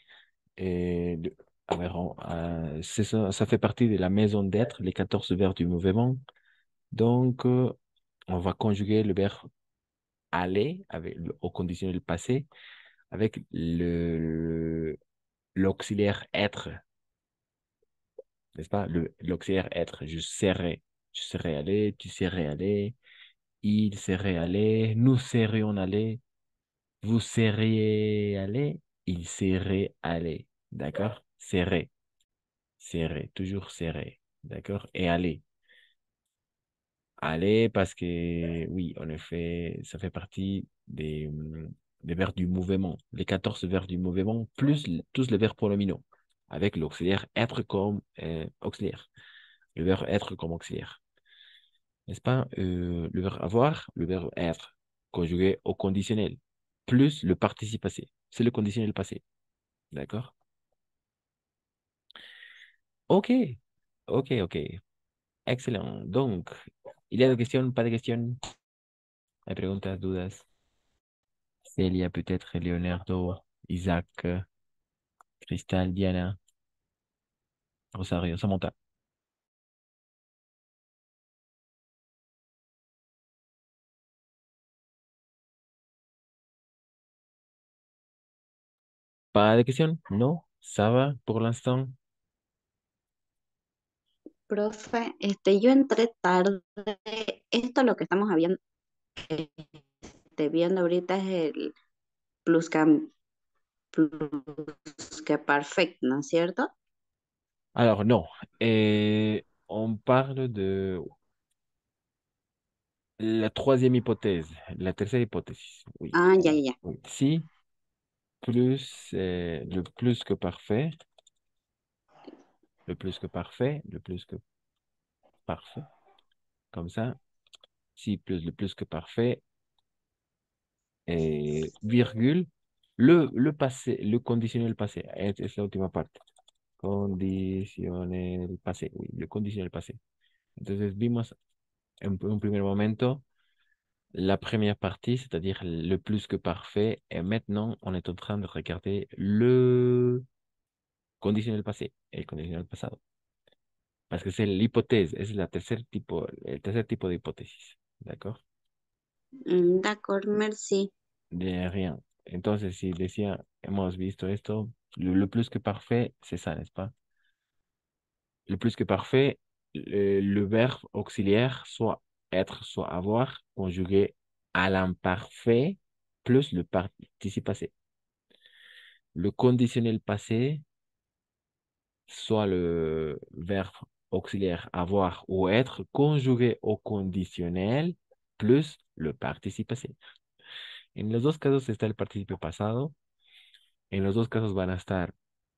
Speaker 12: Alors, c'est ça, ça fait partie de la maison d'être, les 14 verbes du mouvement. Donc, on va conjuguer le verbe aller au conditionnel passé avec l'auxiliaire être, n'est-ce pas? L'auxiliaire être, je serais allé, tu serais allé, il serait allé, nous serions allés, vous seriez allé, il serait allé. D'accord? Serait, serait, toujours serait. D'accord? Et aller. Aller parce que, oui, en effet, ça fait partie des verbes du mouvement. Les 14 verbes du mouvement, plus tous les verbes pronominaux, avec l'auxiliaire être comme auxiliaire. Le verbe être comme auxiliaire. N'est-ce pas? Le verbe avoir, le verbe être, conjugué au conditionnel, plus le participe passé. C'est le conditionnel passé. D'accord? Ok, ok, ok. Excellent. Donc, il y a des questions, pas de questions? Hay preguntas, dudas. Celia, peut-être, Leonardo, Isaac, Cristal, Diana, Rosario, Samantha. ¿Pas de questions? No, ça va pour l'instant.
Speaker 16: Profe, yo entré tarde. Esto lo que estamos viendo ahorita es el pluscuamperfect, ¿no es cierto?
Speaker 12: Alors, non. On parle de La troisième hypothèse, la tercera hypothèse, oui.
Speaker 16: Ah, ya, ya, ya.
Speaker 12: Oui. Si plus le plus que parfait, le plus que parfait, le plus que parfait, comme ça, si plus le plus que parfait, virgule, le passé, le conditionnel passé, es la última parte. Condicional passé, oui, le conditionnel passé. Entonces vimos en un primer momento la première partie, c'est-à-dire le plus que parfait, et maintenant on est en train de regarder le conditionnel passé, el conditionnel pasado. Parce que c'est l'hypothèse, es el tercer tipo de hipótesis, ¿d'accord?
Speaker 16: D'accord, merci.
Speaker 12: De rien. Entonces, si decía, hemos visto esto, le plus que parfait, c'est ça, n'est-ce pas? Le plus que parfait, le verbe auxiliaire, soit être, soit avoir, conjugué à l'imparfait, plus le participe passé. Le conditionnel passé, soit le verbe auxiliaire avoir ou être, conjugué au conditionnel, plus le participe passé. En los dos casos está el participio pasado. En los dos casos van a estar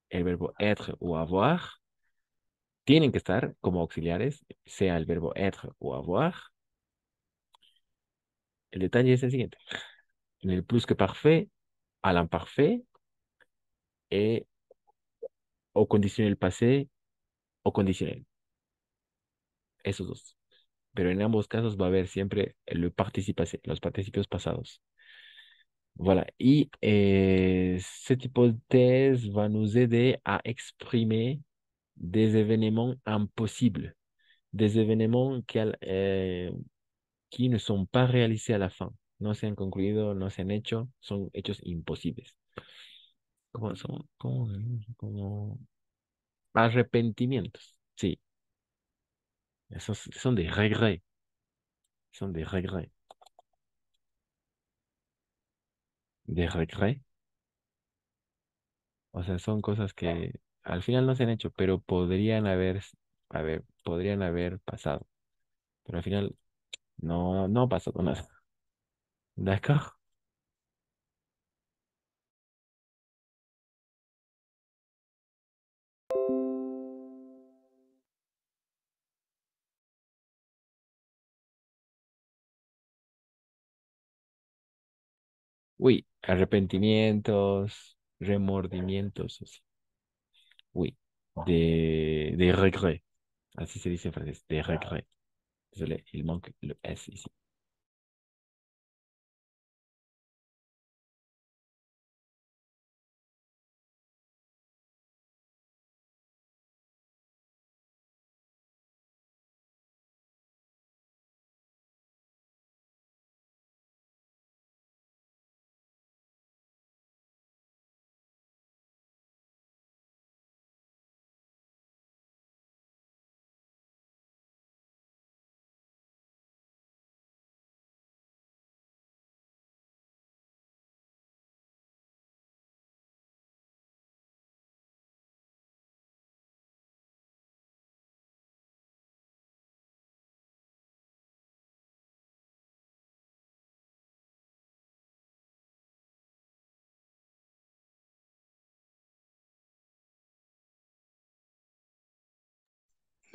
Speaker 12: el verbo être o avoir. Tienen que estar como auxiliares, sea el verbo être o avoir. El detalle es el siguiente. En el plus que parfait, à l'imparfait et au conditionnel passé, au conditionnel. Esos dos. Pero en ambos casos va a haber siempre el participe passé, los participios pasados. Voilà. Et cette hypothèse va nous aider à exprimer des événements impossibles, des événements qui ne sont pas réalisés à la fin, no se han concluido, no se han hecho, son hechos imposibles. Como arrepentimientos, sí, esos son des regrets, son des regrets, o sea, son cosas que al final no se han hecho, pero podrían haber pasado, pero al final no ha pasado nada. D'accord? Oui, arrepentimientos, remordimientos, aussi. Oui, des regrets. Así se dice en francés, des regrets. Désolé, il manque le S ici.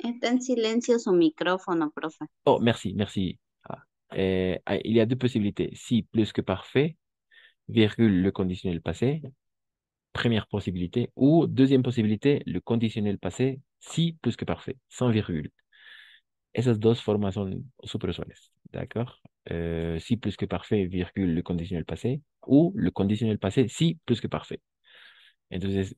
Speaker 16: Está en silencio su micrófono, profe.
Speaker 12: Oh, merci, merci. Il y a deux possibilités. Si plus que parfait, virgule le conditionnel passé, première possibilité. Ou deuxième possibilité, le conditionnel passé, si plus que parfait, sans virgule. Esas dos formas son súper usuales, ¿d'accord? Si plus que parfait, virgule le conditionnel passé, ou le conditionnel passé, si plus que parfait. Entonces,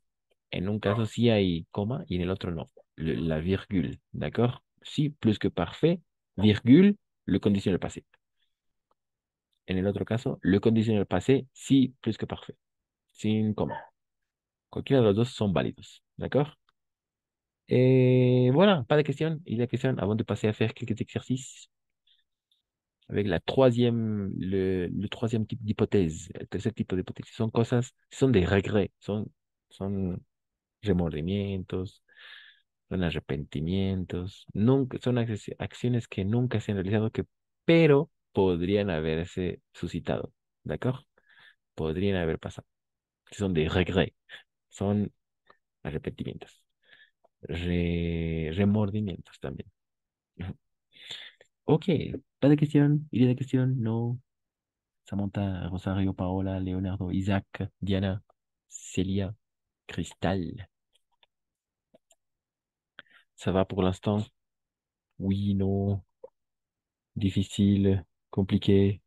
Speaker 12: en un caso sí hay coma y en el otro no. La virgule, ¿d'accord? Si plus que parfait, virgule, le conditionnel passé. En el otro caso, le conditionnel passé, si plus que parfait, sin coma. Cualquiera de los dos son válidos, ¿d'accord? Voilà, pas de questions. Il y a des questions avant de passer à faire quelques exercices avec le troisième type d'hypothèse, el tercer tipo de hipótesis. Son cosas, son des regrets, son remordimientos, son arrepentimientos, nunca, son acciones que nunca se han realizado, pero podrían haberse suscitado, ¿d'accord? Podrían haber pasado. Son des regrets, son arrepentimientos, remordimientos también. Ujú. Ok, pas de question, il y a des questions, no. Samantha, Rosario, Paola, Leonardo, Isaac, Diana, Celia, Cristal. Ça va pour l'instant? Oui, non, difficile, compliqué.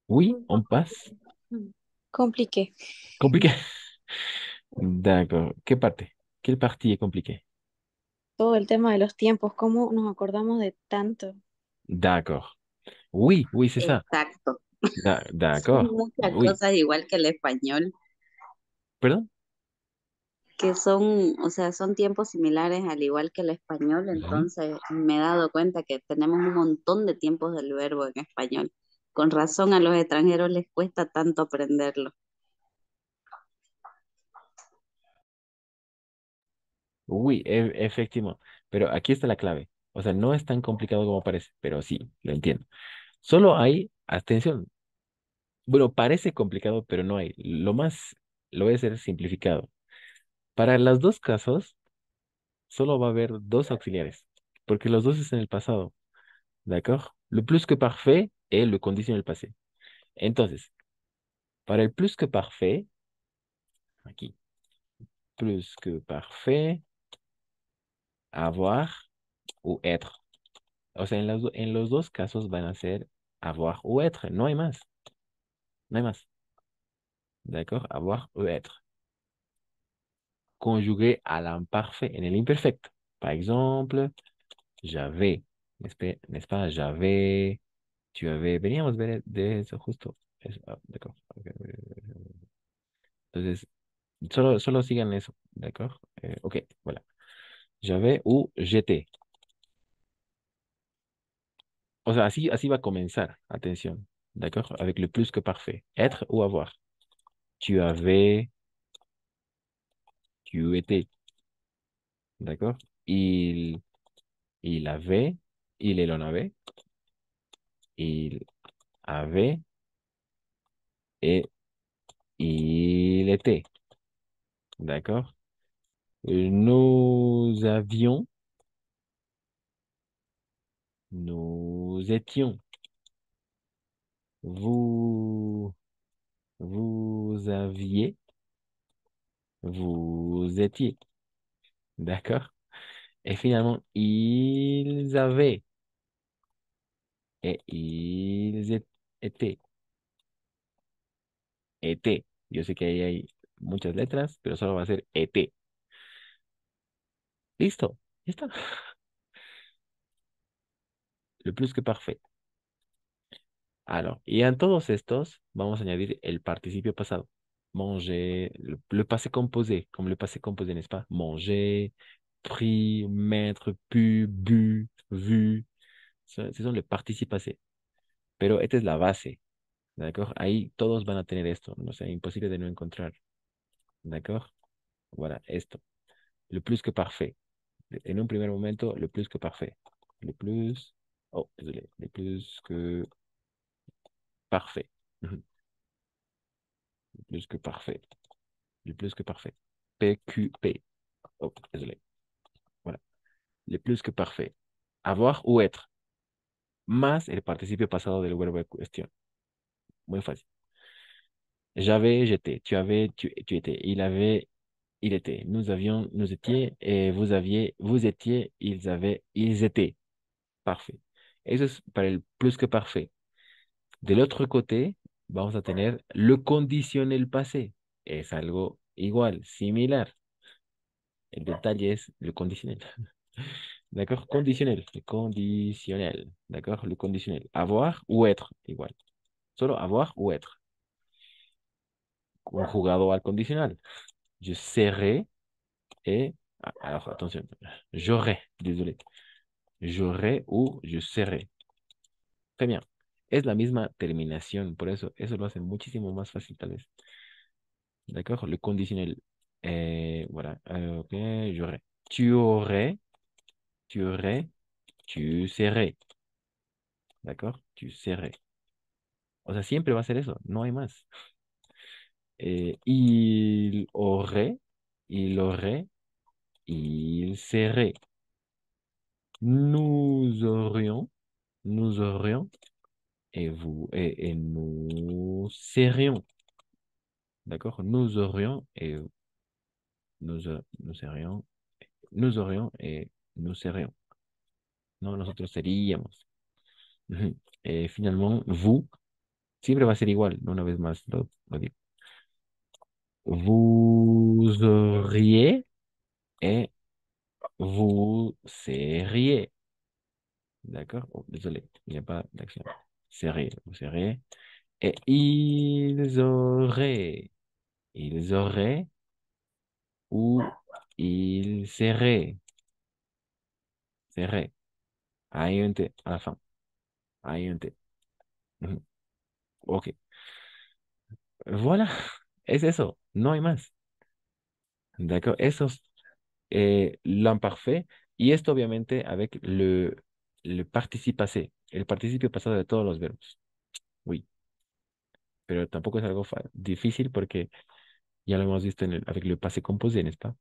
Speaker 12: Oui, on passe.
Speaker 13: Compliqué.
Speaker 12: Compliqué. D'accord. ¿Qué parte? ¿Qué partie est compliqué?
Speaker 13: Todo el tema de los tiempos, ¿cómo nos acordamos de tanto?
Speaker 12: D'accord. Oui, oui, c'est ça.
Speaker 16: Exacto. Son
Speaker 12: D'accord.
Speaker 16: muchas
Speaker 12: Oui.
Speaker 16: cosas igual que el español,
Speaker 12: ¿Perdón?
Speaker 16: que son, o sea, son tiempos similares al igual que el español,
Speaker 12: Ujú.
Speaker 16: entonces me he dado cuenta que tenemos un montón de tiempos del verbo en español. Con razón a los extranjeros les cuesta tanto aprenderlo.
Speaker 12: Oui, efectivamente. Pero aquí está la clave. O sea, no es tan complicado como parece, pero sí, lo entiendo. Solo hay, atención, bueno, parece complicado, pero no hay. Lo voy a hacer simplificado. Para los dos casos, solo va a haber dos auxiliares, porque los dos es en el pasado, ¿d'accord? Le plus que parfait et le conditionnel passé. Entonces, para el plus que parfait, aquí, plus que parfait, avoir ou être. O sea, en los dos casos van a ser avoir ou être, no hay más, no hay más, ¿d'accord? Avoir ou être. Conjugué à l'imparfait en el imperfecto. Par exemple, j'avais, n'est-ce pas? J'avais, tu avais, veníamos de eso justo. D'accord. Ok. Entonces, solo sigan eso, ¿d'accord? Ok, voilà. J'avais ou j'étais. O sea, así va a comenzar, atención, ¿d'accord? Avec le plus que parfait. Être ou avoir. Tu avais, tu étais, ¿d'accord? Il avait, il en avait, il avait et il était, d'accord? Nous avions, nous étions, vous, vous aviez, vous étiez, d'accord? Et finalement, ils avaient et étaient, étaient. Yo sé que ahí hay muchas letras, pero solo va a ser ET. Listo, ya está. Le plus que parfait. Alors, y en todos estos vamos a añadir el participio pasado. Manger, le passé composé, comme le passé composé, n'est-ce pas? Manger, pris, mettre, pu, bu, vu. Ce son les participes passés. Pero esta es la base, ¿d'accord? Ahí todos van a tener esto, no sé, imposible de no encontrar, ¿d'accord? Voilà, esto. Le plus que parfait. En un primer momento, le plus que parfait. Le plus, oh, désolé, le plus que parfait. Mhm. Le plus que parfait. Le plus que parfait. PQP. Oh, désolé. Voilà. Le plus que parfait. Avoir ou être. Más el participio pasado del verbo en cuestión. Muy fácil. J'avais, j'étais. Tu avais, tu étais. Il avait, il était. Nous avions, nous étions. Et vous aviez, vous étiez. Ils avaient, ils étaient. Parfait. Eso es para el plus que parfait. Del otro côté, vamos a tener le conditionnel passé. Es algo igual, similar. El detalle es le conditionnel. D'accord? Conditionnel. Le conditionnel. D'accord? Le conditionnel. Avoir ou être, igual. Solo avoir ou être. Conjugado al condicional. Je serai et... Alors, attention. J'aurai, désolé. J'aurai ou je serai. Très bien. Es la misma terminación, por eso lo hace muchísimo más fácil tal vez. D'accord? Le conditionnel. Voilà. Ok, j'aurais. Tu aurais tu aurais, tu serais. ¿D'accord? Tu serais. O sea, siempre va a ser eso, no hay más. Il aurait, il aurait, il serait. Nous aurions, nous aurions, et nous serions. D'accord? Nous aurions et nous serions, nous aurions et nous serions. No, nosotros seríamos. Ujú. Finalmente, vous siempre va a ser igual. Una vez más lo digo. Vous auriez et vous seriez. D'accord? Oh, désolé, il n'y a pas d'action. Seriez, vous seriez. Et ils auraient. Ils auraient ou ils seraient. Seraient. Hay un T à la fin. Hay un T. Ujú. Ok. Voilà. Es eso. No hay más. D'accord? Eso es l'imparfait. Y esto obviamente avec le participe passé. El participio pasado de todos los verbos. Oui. Pero tampoco es algo difícil porque ya lo hemos visto avec le passé composé, ¿n'est-ce pas?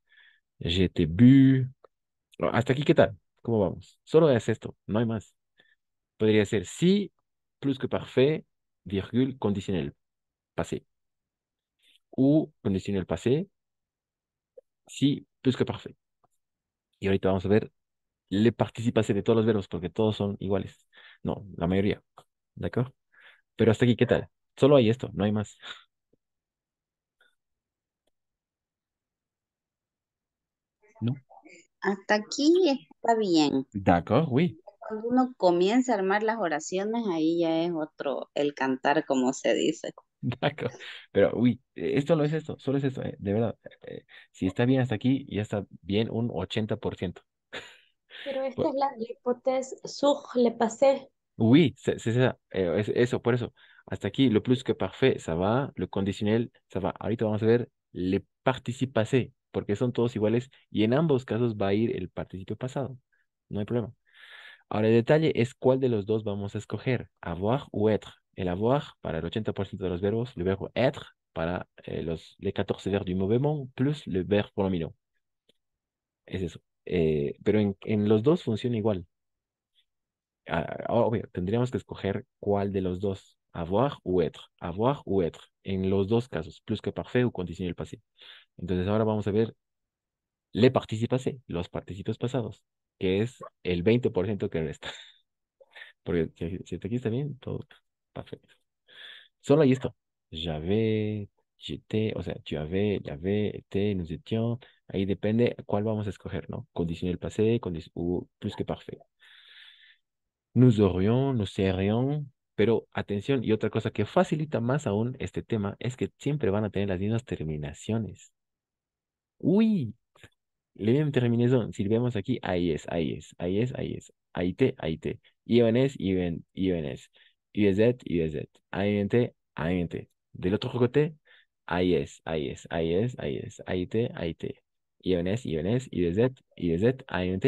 Speaker 12: J'étais bu. Hasta aquí, ¿qué tal? ¿Cómo vamos? Solo es esto, no hay más. Podría ser si, plus que parfait, virgule, conditionnel passé. O conditionnel passé, si, plus que parfait. Y ahorita vamos a ver le participe passé de todos los verbos porque todos son iguales. No, la mayoría. ¿De acuerdo? Pero hasta aquí, ¿qué tal? Solo hay esto, no hay más. ¿No?
Speaker 16: Hasta aquí está bien.
Speaker 12: D'accord, oui.
Speaker 16: Cuando uno comienza a armar las oraciones, ahí ya es otro, el cantar, como se dice.
Speaker 12: D'accord. Pero oui, esto no es esto, solo es esto, de verdad. Si está bien hasta aquí, ya está bien un 80%.
Speaker 15: Pero esta
Speaker 12: Bu-
Speaker 15: es la hypothèse sur le passé.
Speaker 12: Oui, c'est ça. Eso, por eso. Hasta aquí, lo plus que parfait, ça va. Le conditionnel, ça va. Ahorita vamos a ver le participe passé, porque son todos iguales y en ambos casos va a ir el participio pasado. No hay problema. Ahora, el detalle es cuál de los dos vamos a escoger, avoir o être. El avoir para el 80% de los verbos, le verbo être para les 14 verbes du mouvement, plus le verbe pronominal. Es eso. Pero en los dos funciona igual. Obvio, tendríamos que escoger cuál de los dos, avoir o être, en los dos casos, plus que parfait o conditionnel passé. Entonces ahora vamos a ver le participe passé, los participios pasados, que es el 20% que resta. Porque si hasta aquí está bien, todo perfecto. Solo hay esto. J'avais, j'étais, o sea, tu avais, il avait, été, nous étions. Ahí depende cuál vamos a escoger, ¿no? Conditionnel passé, o plus que parfait. Nous aurions, nous serions. Pero atención, y otra cosa que facilita más aún este tema es que siempre van a tener las mismas terminaciones. Uy, la misma terminación. Si vemos aquí, ahí es, ahí es, ahí es, ahí es. Ahí te, ahí te. IONS, ION, IONS. UZ, UZ. AINT, AINT. Del otro cogote, ahí es, ahí es, ahí es, ahí es. Ahí te, ahí te. IONS, IONS, UZ, UZ, AINT,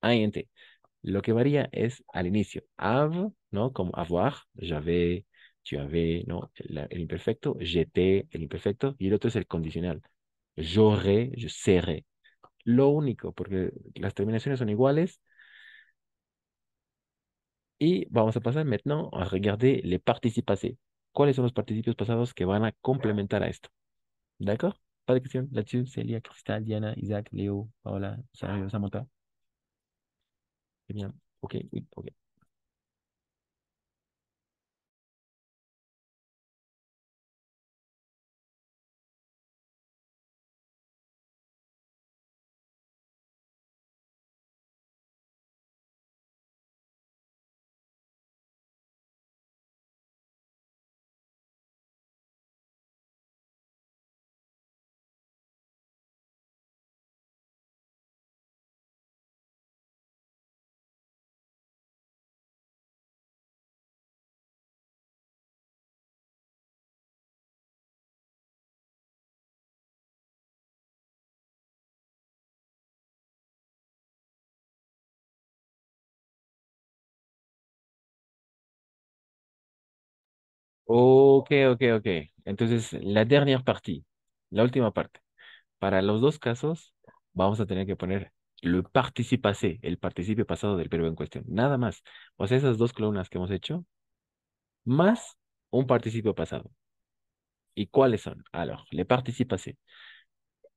Speaker 12: AINT. Lo que varía es al inicio. Have, ¿no? Como avoir, j'avais, tu avais, ¿no? El imperfecto, j'étais, el imperfecto. Y el otro es el condicional. J'aurais, je serai. Lo único, porque las terminaciones son iguales. Y vamos a pasar maintenant a regarder les participes passés. ¿Cuáles son los participios pasados que van a complementar a esto? ¿D'accord? Pas de questions là-dessus, Célia, Cristal, Diana, Isaac, Léo, Paola, Samantha. C'est bien. Ok, oui, ok. Ok, ok, ok. Entonces, la dernière partie, la última parte. Para los dos casos, vamos a tener que poner le participe passé, el participio pasado del verbo en cuestión. Nada más. O sea, esas dos columnas que hemos hecho, más un participio pasado. ¿Y cuáles son? Alors, le participe passé.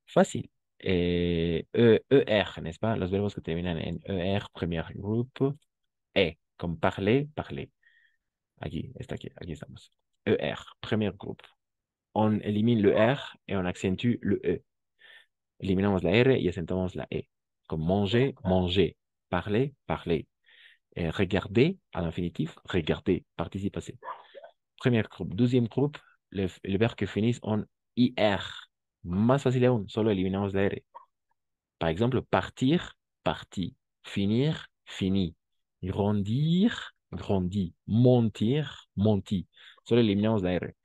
Speaker 12: Fácil. ER, n'est-ce pas? Los verbos que terminan en ER, premier groupe. Comme parler, parler. Aquí, está aquí, aquí estamos. ER, premier groupe. On élimine le R et on accentue le E. Eliminamos la R y acentuamos la E. Comme manger, manger. Parler, parler. Regarder, à l'infinitif, regarder, participe passé. Premier groupe. Deuxième groupe, le verbe que finissent en IR. Más fácil aún, solo eliminamos la R. Par exemple, partir, parti. Finir, fini. Grandir, grandi. Montir, monti. Solo eliminamos la R.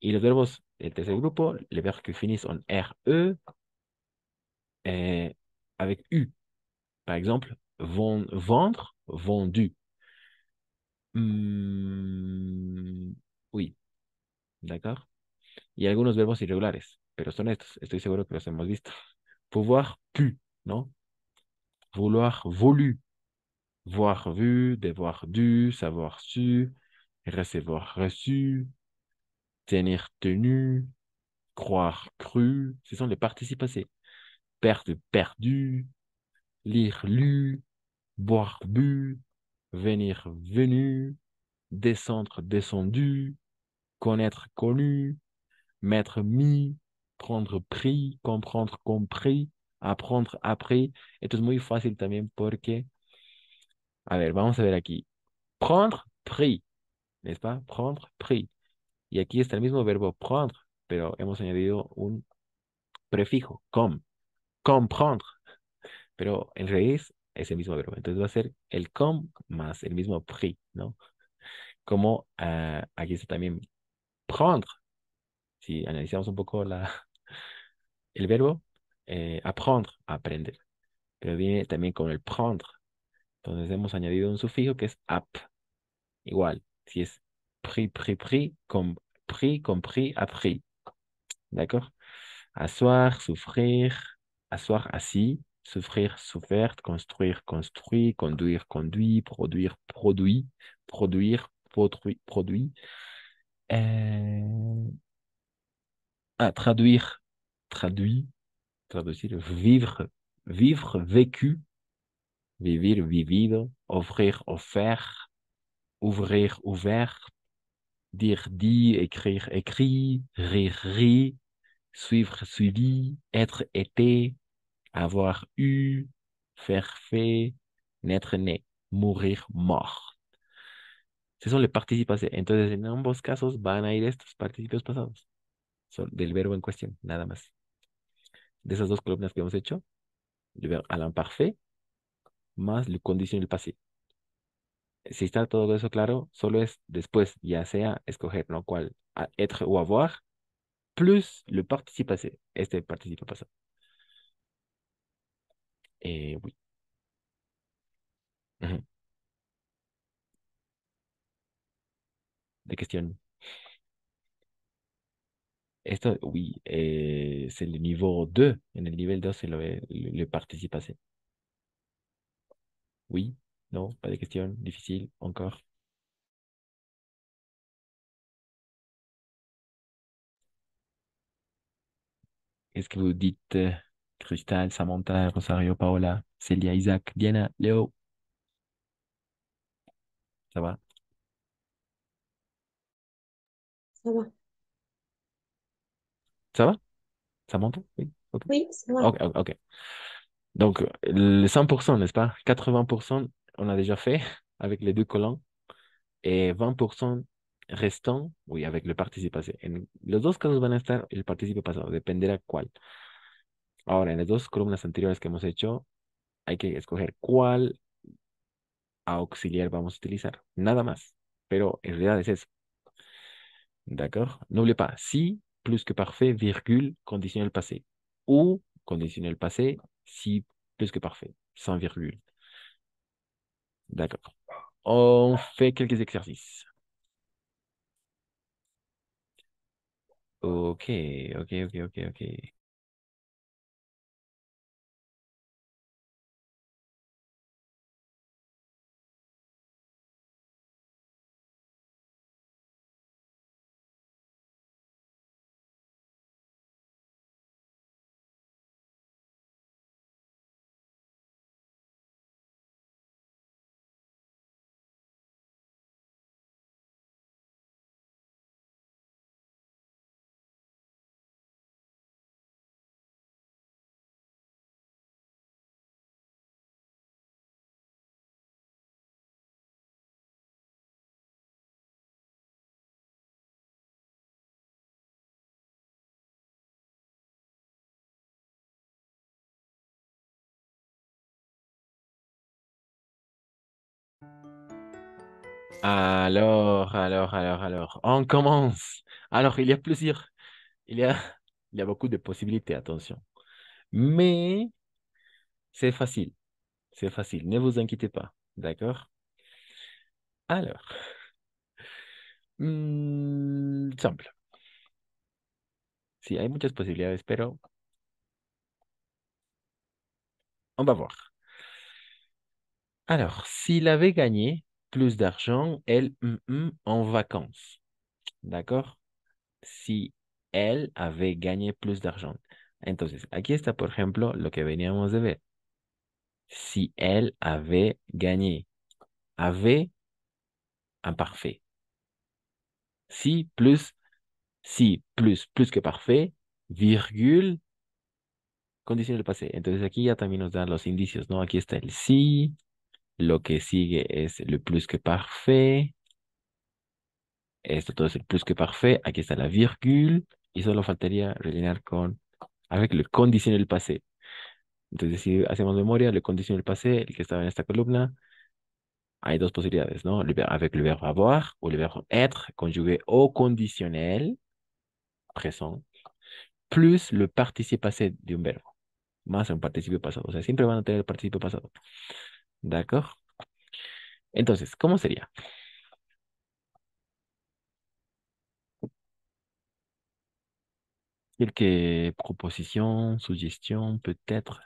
Speaker 12: Y los verbos del tercer grupo, les verbes que finissent en RE avec U. Par exemple, vendre, vendu. Oui, d'accord. Y algunos verbos irregulares, pero son estos. Estoy seguro que los hemos visto. Pouvoir, pu, ¿no? Vouloir, voulu. Voir, vu. Devoir, dû. Savoir, su. Recevoir, reçu. Tenir, tenu. Croire, cru. Ce sont les participes passés. Perdre, perdu. Lire, lu. Boire, bu. Venir, venu. Descendre, descendu. Connaître, connu. Mettre, mis. Prendre, pris. Comprendre, compris. Apprendre, appris. Esto es muy fácil también porque, a ver, vamos a ver aquí. Prendre, pris, ¿n'est-ce pas? Prendre, pris. Y aquí está el mismo verbo prendre, pero hemos añadido un prefijo, com. Comprendre. Pero en raíz es el mismo verbo. Entonces va a ser el com más el mismo pris, ¿no? Como aquí está también prendre. Si analizamos un poco el verbo, apprendre, aprender. Pero viene también con el prendre. Entonces hemos añadido un sufijo que es ap. Igual, si es pris, pris, pris, compris, appris. D'accord? Asseoir, souffrir, asseoir, assis, souffrir, souffert, construire, construit, conduire, conduit, produire, produit, produire, produit. Euh, traduire, traduit, traduire, vivre, vivre, vécu, vivir, vivido, offrir, offert, ouvrir, ouvert, dire, dit, écrire, écrit, rire, ri, suivre, suivi, être, été, avoir eu, faire fait, naître, né, mourir, mort. Esos son los participos pasados. Entonces, en ambos casos van a ir estos participios pasados. Son del verbo en cuestión, nada más. De esas dos columnas que hemos hecho, le verbo à l'imparfait más le conditionnel passé. Si está todo eso claro, solo es después, ya sea escoger, ¿no? ¿Cuál? Être o avoir, plus le participe passé, este participe pasado. Oui. Ujú. De cuestión. Esto, oui, c'est le niveau 2. En el nivel 2, c'est le participe passé. Oui, non, pas de question, difficile, encore. Qu'est-ce que vous dites, Cristal, Samantha, Rosario, Paola, Celia, Isaac, Diana, Léo? Ça va?
Speaker 15: Ça va.
Speaker 12: Ça va? Ça monte? Oui, ok.
Speaker 15: Oui, ça va.
Speaker 12: Ok, ok, ok. Donc, le 100%, n'est-ce pas? 80%, on a déjà fait avec les deux colonnes. Et 20% restant, oui, avec le participe passé. En los dos casos van a estar el participe pasado, dependerá cuál. Ahora, en las dos columnas anteriores que hemos hecho, hay que escoger cuál auxiliar vamos a utilizar. Nada más. Pero en realidad es eso. D'accord? N'oubliez pas, si plus que parfait, virgule, conditionnel passé. Ou conditionnel passé, si plus que parfait, sans virgule. D'accord. On fait quelques exercices. Ok, ok. Alors. On commence. Alors, il y a plusieurs. Il y a, il y a beaucoup de possibilités, attention. Mais c'est facile. C'est facile. Ne vous inquiétez pas. D'accord? Alors, simple. Sí, hay muchas posibilidades, pero on va voir. Alors, s'il avait gagné plus d'argent, en vacances. D'accord? Si él avait gagné plus d'argent. Entonces, aquí está, por ejemplo, lo que veníamos de ver. Si él avait gagné. Avait, imparfait. Si plus que parfait, virgule, condición del pasé. Entonces aquí ya también nos dan los indicios, ¿no? Aquí está el si, lo que sigue es le plus que parfait. Esto todo es el plus que parfait. Aquí está la virgule y solo faltaría rellenar avec le conditionnel passé. Entonces, si hacemos memoria, le conditionnel passé, el que estaba en esta columna, hay dos posibilidades, ¿no? Avec le verbe avoir o le verbe être conjugué au conditionnel présent, plus le participio passé de un verbo, más un participio pasado. O sea, siempre van a tener el participio pasado. ¿De acuerdo? Entonces, ¿cómo sería? Quelques propositions, suggestions, peut-être.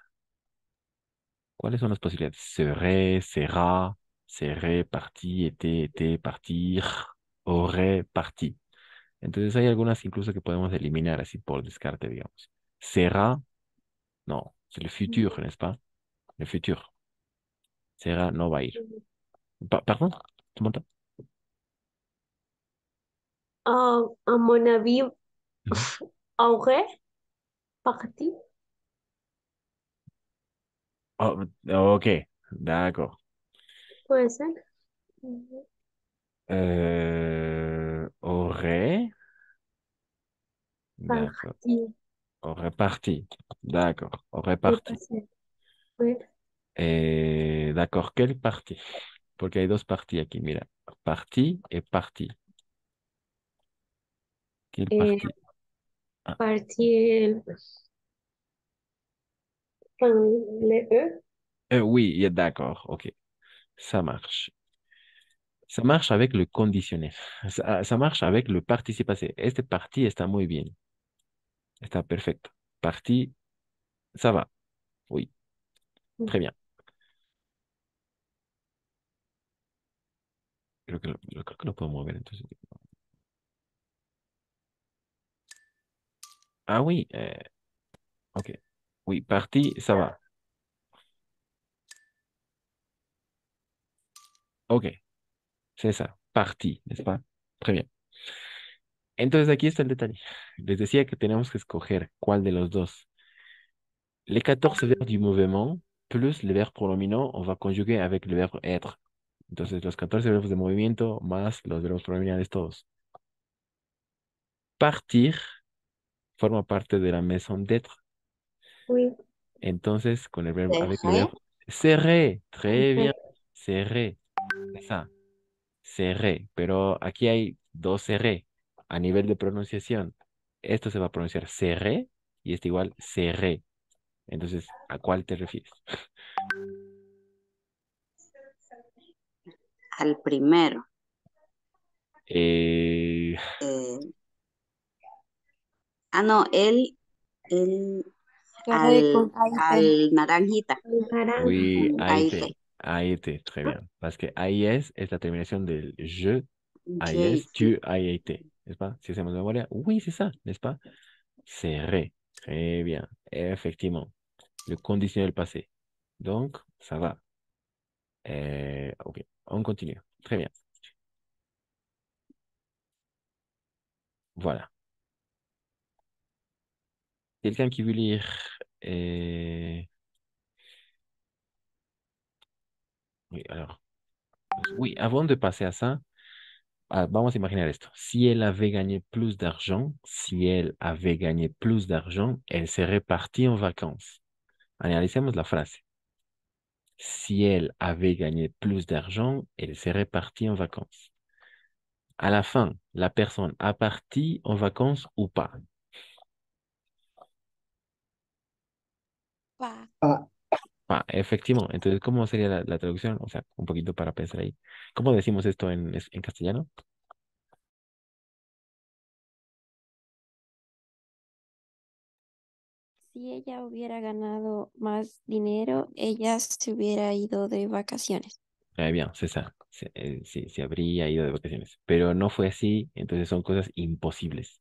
Speaker 12: ¿Cuáles son las posibilidades? Serait, sera, serait, parti, était, partir, aurait, parti. Entonces hay algunas incluso que podemos eliminar así por descarte, digamos. Será, no, c'est le futur, n'est-ce pas? Le futur. Será no va a ir. Pardon? ¿Tu m'entends?
Speaker 15: À mon avis,
Speaker 12: Mhm.
Speaker 15: aurait parti.
Speaker 12: Oh, ok, d'accord.
Speaker 15: Puede ser.
Speaker 12: Aurait, d'accord.
Speaker 15: Parti.
Speaker 12: Aurait parti. D'accord. Aurait
Speaker 15: Le
Speaker 12: parti.
Speaker 15: passé. Oui.
Speaker 12: D'accord, quelle partie? Porque hay dos parties aquí, mira. Parti et parti. Quelle
Speaker 15: Eh,
Speaker 12: partie? Ah,
Speaker 15: parti con le E.
Speaker 12: oui, d'accord, ok. Ça marche. Ça marche avec le conditionnel. Ça marche avec le participe passé. Este parti está muy bien. Está perfecto. Parti, ça va. Oui, très bien. Creo que lo puedo mover entonces. Ah oui, ok. Oui, parti, ça va. Ok, c'est ça. Parti, n'est-ce pas? Très bien. Entonces aquí está el detalle. Les decía que tenemos que escoger cuál de los dos. Les 14 verbes du mouvement plus le verbe pronominal, on va conjuguer avec le verbe être. Entonces, los 14 verbos de movimiento más los verbos pronominales todos. Partir forma parte de la maison d'être.
Speaker 15: Oui.
Speaker 12: Entonces, con el verbo,
Speaker 16: ¿Se
Speaker 12: avec le
Speaker 16: re?
Speaker 12: verbe serré, très bien,
Speaker 15: Ok.
Speaker 12: serré, esa, serré. Pero aquí hay dos serré a nivel de pronunciación. Esto se va a pronunciar serré y este igual serré. Entonces, ¿a cuál te refieres?
Speaker 16: Al primero.
Speaker 12: Eh,
Speaker 16: Eh, Ah, no, él
Speaker 13: Torre con AIT.
Speaker 16: al naranjita.
Speaker 12: Oui,
Speaker 16: Con
Speaker 12: AIT.
Speaker 16: AIT.
Speaker 12: AIT, très bien. Parce que AIS es la terminación del je,
Speaker 16: Jay,
Speaker 12: AIS,
Speaker 16: sí.
Speaker 12: tu, AIT. ¿N'est-ce pas? Si hacemos memoria, oui, c'est ça, n'est-ce pas? Serré. Très bien. Effectivement. Le conditionnel passé. Donc, ça va. Ok, on continue. Très bien. Voilà. Quelqu'un qui veut lire Oui, alors. Oui, avant de passer à ça, vamos a imaginar esto. Si elle avait gagné plus d'argent, si elle avait gagné plus d'argent, elle serait partie en vacances. Analicemos la frase. Si elle avait gagné plus d'argent, elle serait partie en vacances. À la fin, la personne a parti en vacances ou pas?
Speaker 13: Pa.
Speaker 12: Ah, efectivamente. Entonces, ¿cómo sería la traducción? O sea, un poquito para pensar ahí. ¿Cómo decimos esto en castellano?
Speaker 13: Si ella hubiera ganado más dinero, ella se hubiera ido de vacaciones.
Speaker 12: Bien, c'est ça. Sí, se habría ido de vacaciones. Pero no fue así, entonces son cosas imposibles.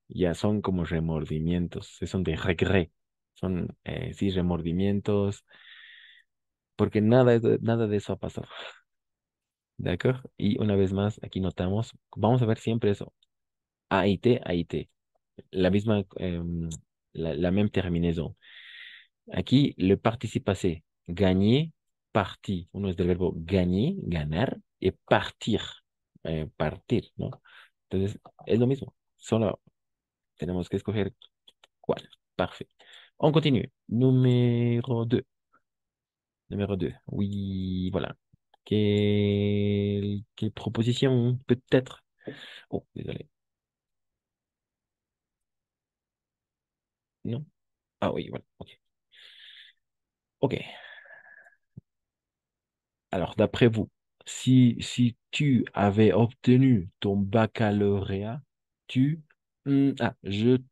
Speaker 12: Ya son como remordimientos, son de regret. Son, sí, remordimientos, porque nada de eso ha pasado. ¿De acuerdo? Y una vez más, aquí notamos, vamos a ver siempre eso. AIT, AIT. La misma, la même terminaison. Aquí, le participe passé, gagner, parti. Uno es del verbo gagner, ganar, y partir, partir, ¿no? Entonces, es lo mismo. Solo tenemos que escoger cuál. Parfait. On continue. Numéro 2. Numéro 2. Oui, voilà. Quelle proposition peut-être? Oh, désolé. Non? Ah oui, voilà. OK. OK. Alors, d'après vous, si tu avais obtenu ton baccalauréat, tu... je te...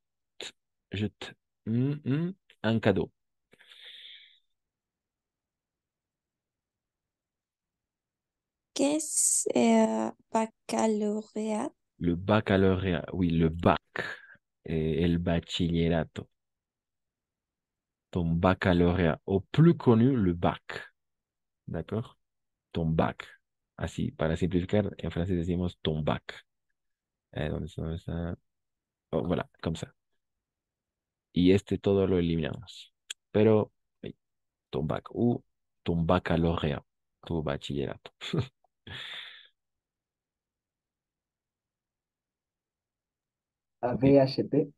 Speaker 12: Je te... un cadeau.
Speaker 13: ¿Qué es baccalaureat?
Speaker 12: Le baccalauréat, oui, le bac. Et el bachillerato. Ton baccalauréat. Au plus connu, le bac. D'accord? Ton bac. Así, para simplificar, en francés decimos ton bac. ¿Dónde está? Oh, voilà, comme ça. Y todo lo eliminamos. Pero ton bac ou ton baccalauréat, tu bachillerato. Ok.
Speaker 17: Avait acheté.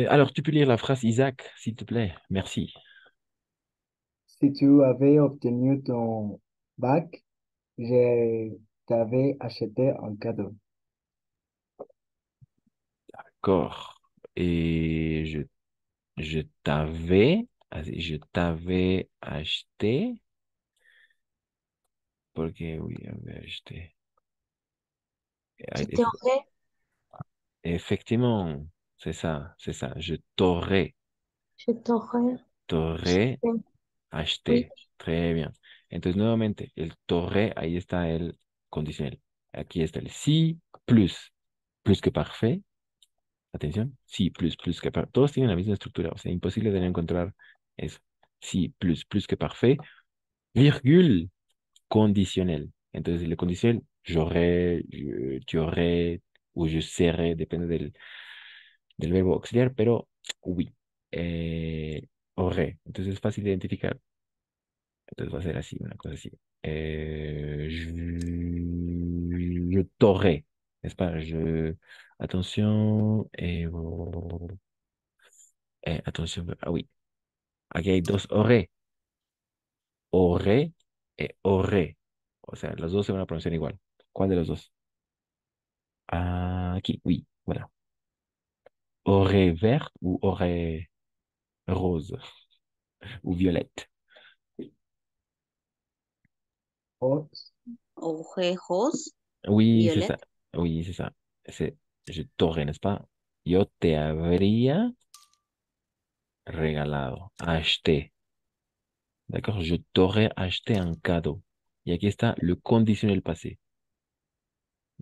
Speaker 12: Alors, tu peux lire la phrase, Isaac, s'il te plaît. Merci.
Speaker 17: Si tu avais obtenu ton bac, je t'avais acheté un cadeau.
Speaker 12: D'accord. Et je t'avais acheté, porque oui, j'avais acheté.
Speaker 13: Je t'aurais.
Speaker 12: Effectivement, c'est ça.
Speaker 13: Je t'aurais.
Speaker 12: T'aurais
Speaker 13: Oui.
Speaker 12: acheté. Très bien. Entonces, nuevamente, el torre, ahí está el condicional. Aquí está el sí plus que parfait. Atención, sí plus que parfait. Todos tienen la misma estructura, o sea, imposible de no encontrar eso. Sí plus que parfait, virgule, conditionnel. Entonces, el conditionnel, j'aurais, tu aurais, ou je serais, depende del verbo auxiliar, pero oui, aurais. Entonces, es fácil de identificar. Entonces va a ser así, una cosa así. Je t'aurais, n'est-ce pas? Attention, attention, ah oui, aquí hay dos aurais, aurais et aurais. O sea, los dos se van a pronunciar igual. ¿Cuál de los dos? Aquí, oui, voilà. Aurais verte ou aurais rose ou violette.
Speaker 16: Ojejos,
Speaker 12: Oui, c'est ça.
Speaker 16: Violette.
Speaker 12: Oui, c'est ça. C'est je t'aurais, n'est-ce pas? Yo te habría regalado. Acheté. D'accord? Je t'aurais acheté un cadeau. Y aquí está le conditionnel passé.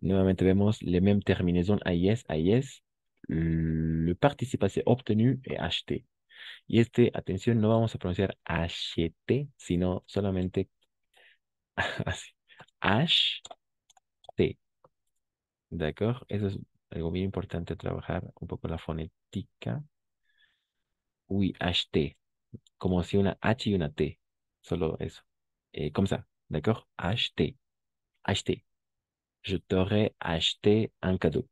Speaker 12: Nuevamente vemos les mêmes terminaisons AIS, AIS. Le participe passé obtenu et acheté. Y atención, no vamos a pronunciar acheté, sino solamente así. Acheté. ¿D'accord? Eso es algo bien importante trabajar un poco la fonética. Oui, acheté. Como si una H y una T. Solo eso. Comme ça. ¿D'accord? Acheté. Acheté. Je t'aurais acheté un cadeau.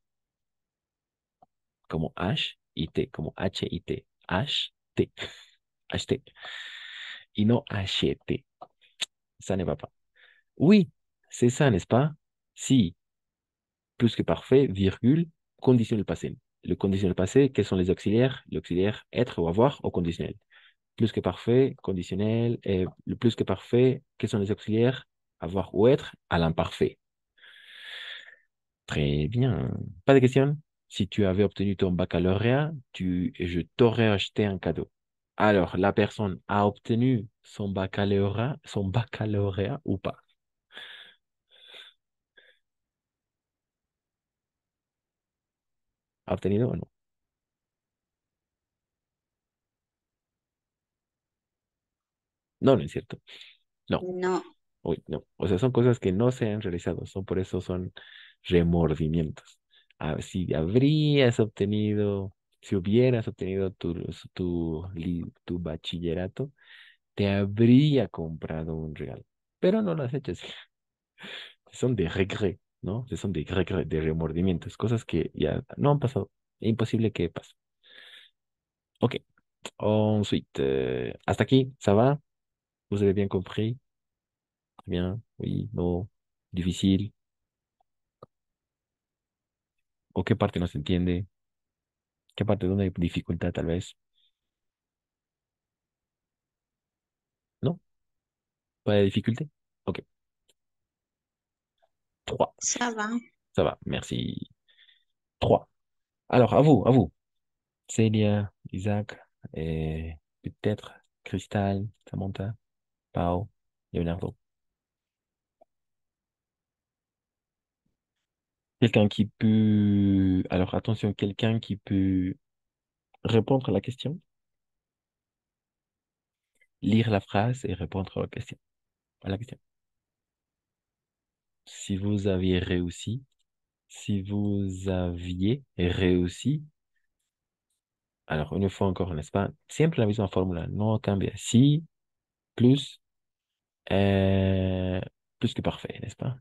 Speaker 12: Como H y T. Como H-I-T. Acheté. Acheté. Y no acheté. Ça ne va pas. Oui, c'est ça, n'est-ce pas? Si, plus que parfait, virgule, conditionnel passé. Le conditionnel passé, quels sont les auxiliaires? L'auxiliaire être ou avoir au conditionnel. Plus que parfait, conditionnel, et le plus que parfait, quels sont les auxiliaires? Avoir ou être à l'imparfait. Très bien. Pas de question? Si tu avais obtenu ton baccalauréat, je t'aurais acheté un cadeau. Alors, la personne a obtenu son baccalauréat ou pas? ¿Ha obtenido o no? No, no es cierto. No.
Speaker 16: No,
Speaker 12: Uy, no. O sea, son cosas que no se han realizado. Por eso son remordimientos. Si habrías obtenido, si hubieras obtenido tu bachillerato, te habría comprado un regalo. Pero no lo has hecho así. Son de regret, ¿no? Son de regret, de remordimientos. Cosas que ya no han pasado. Es imposible que pase. Ok. Ensuite, hasta aquí, ¿ça va? Vous avez bien compris? Bien, oui, no, difícil. ¿O qué parte no se entiende? ¿Qué parte donde hay dificultad tal vez? ¿No? ¿Pas de difficulté? Ok. 3.
Speaker 8: Ça va.
Speaker 12: Ça va, merci. 3. Alors, à vous. Célia, Isaac, peut-être Cristal, Samantha, Pao, Leonardo. Quelqu'un qui peut... Alors, attention, quelqu'un qui peut répondre à la question, lire la phrase et répondre à la question. À la question. Si vous aviez réussi, si vous aviez réussi, alors une fois encore, n'est-ce pas? Siempre la misma fórmula, no cambia. Si plus, plus que parfait, n'est-ce pas?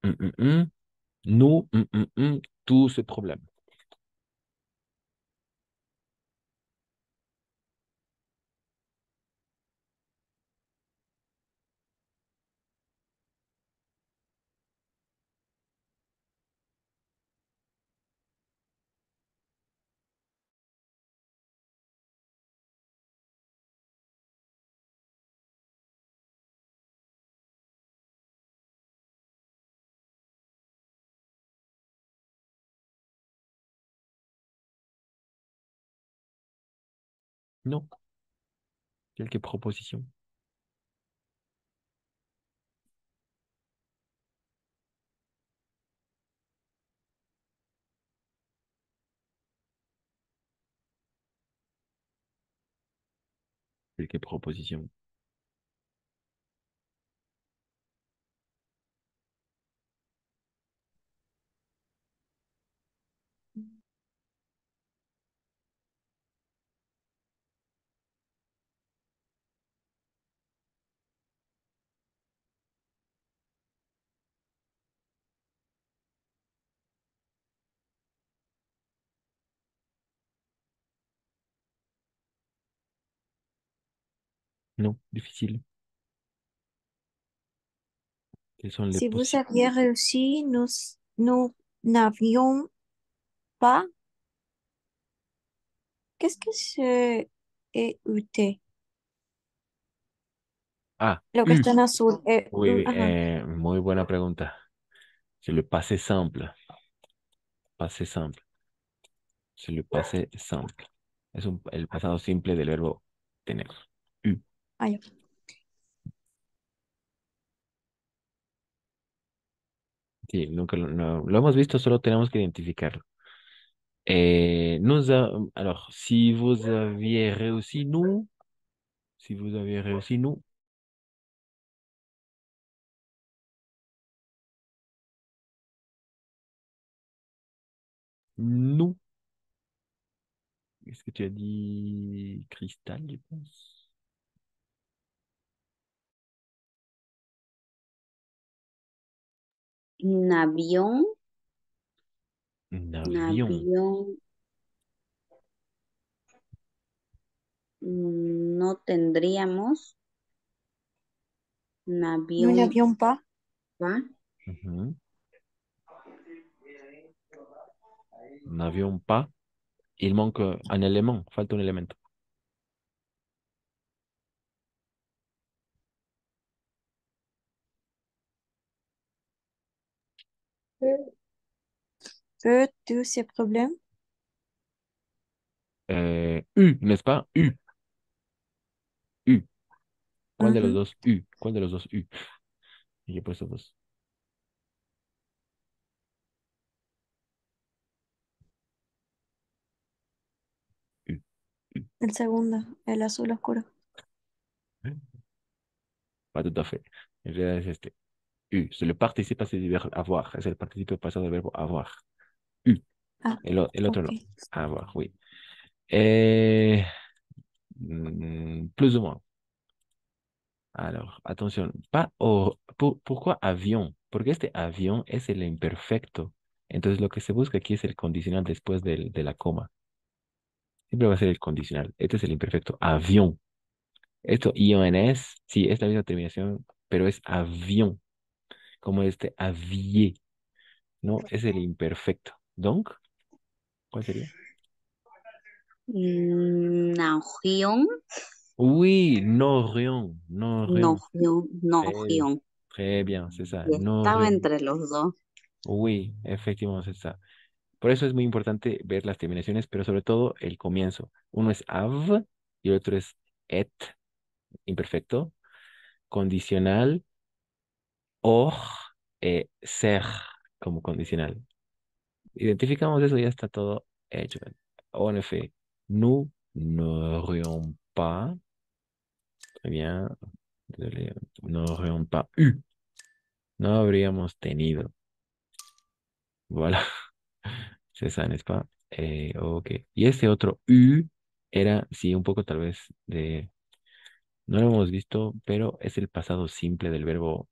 Speaker 12: Hum, hum, hum. Nous, tout ce problème. Non. Quelques propositions. Quelques propositions. Non, difficile. Quelles sont les
Speaker 8: Si vous
Speaker 12: possibles?
Speaker 8: aviez réussi, nous n'avions pas. Qu'est-ce que c'est EUT?
Speaker 12: Ah,
Speaker 8: Lo que está en azul.
Speaker 12: oui, oui,
Speaker 8: Ajá.
Speaker 12: muy buena pregunta. C'est le passé simple. Passé simple. C'est le passé simple. El pasado simple del verbo tener. U.
Speaker 13: Ah, ya.
Speaker 12: Sí, nunca lo hemos visto, solo tenemos que identificarlo. Alors, si vous aviez réussi, nous, si vous aviez réussi, nous, est-ce que tu as dit cristal, je pense?
Speaker 16: Navión,
Speaker 12: Navión.
Speaker 16: navión, no tendríamos.
Speaker 13: Nous
Speaker 16: Navión,
Speaker 13: n'avions pas.
Speaker 16: ¿va?
Speaker 12: Ujú. N'avions pas. Il manque un élément, falta un elemento.
Speaker 13: Peux-tu ces problèmes?
Speaker 12: U, n'est-ce pas? U, U. ¿Cuál de los
Speaker 13: Mhm.
Speaker 12: dos U? ¿Cuál de los dos U? Y he puesto dos. U, U.
Speaker 13: El segundo, el azul oscuro.
Speaker 12: Pas tout à fait. En realidad es este. U. C'est le participe passé du verbe avoir. Es el participe pasado del verbo avoir. U.
Speaker 13: Ah,
Speaker 12: El otro
Speaker 13: ok.
Speaker 12: no. Avoir, oui. Eh, plus ou moins. Alors, attention. ¿Pourquoi avión? Porque este avión es el imperfecto. Entonces, lo que se busca aquí es el condicional después de la coma. Siempre va a ser el condicional. Este es el imperfecto. Avión. Esto, IONS, sí, es la misma terminación, pero es avión, como este avié, ¿no? Es el imperfecto. Donc, ¿cuál sería?
Speaker 16: Nación,
Speaker 12: Oui, n'aurions, n'aurions.
Speaker 16: noción,
Speaker 12: Très,
Speaker 16: noción.
Speaker 12: très bien, c'est ça.
Speaker 16: Y estaba
Speaker 12: N'aurions.
Speaker 16: entre los dos.
Speaker 12: Oui, efectivamente, c'est ça. Por eso es muy importante ver las terminaciones, pero sobre todo el comienzo. Uno es av y el otro es et, imperfecto, condicional, or, ser como condicional. Identificamos eso y ya está todo hecho. En effet, nous n'aurions pas, très bien, désolé, n'aurions pas eu, no habríamos tenido. Voilà, c'est ça, n'est-ce pas? Ok. Y este otro U era, sí, un poco tal vez no lo hemos visto, pero es el pasado simple del verbo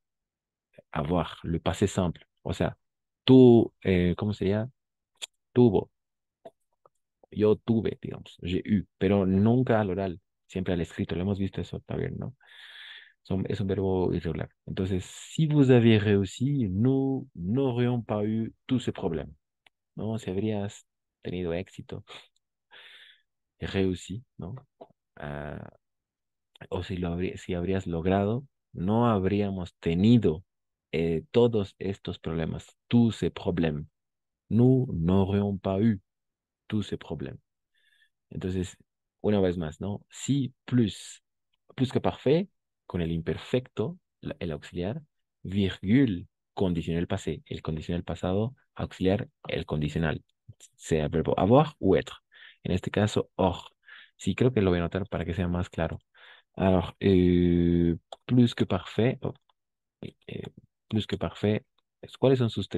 Speaker 12: avoir, le passé simple. O sea, tú, ¿cómo sería? Tuvo. Yo tuve, digamos, j'ai eu, pero nunca al oral, siempre al escrito. Lo hemos visto eso también, ¿no? Es un verbo irregular. Entonces, si vous aviez réussi, nous n'aurions pas eu tous ces problèmes, ¿no? Si habrías tenido éxito, réussi, ¿no? Ah, o si habrías logrado, no habríamos tenido todos estos problemas, tous ces problèmes. Nous n'aurions pas eu tous ces problèmes. Entonces, una vez más, ¿no? Si plus que parfait, con el imperfecto, el auxiliar, virgule, condicional passé, el condicional pasado, auxiliar, el condicional, sea verbo avoir o être. En este caso, or. Sí, creo que lo voy a anotar para que sea más claro. Alors, plus que parfait, eh, plus que parfait, ¿cuáles son sus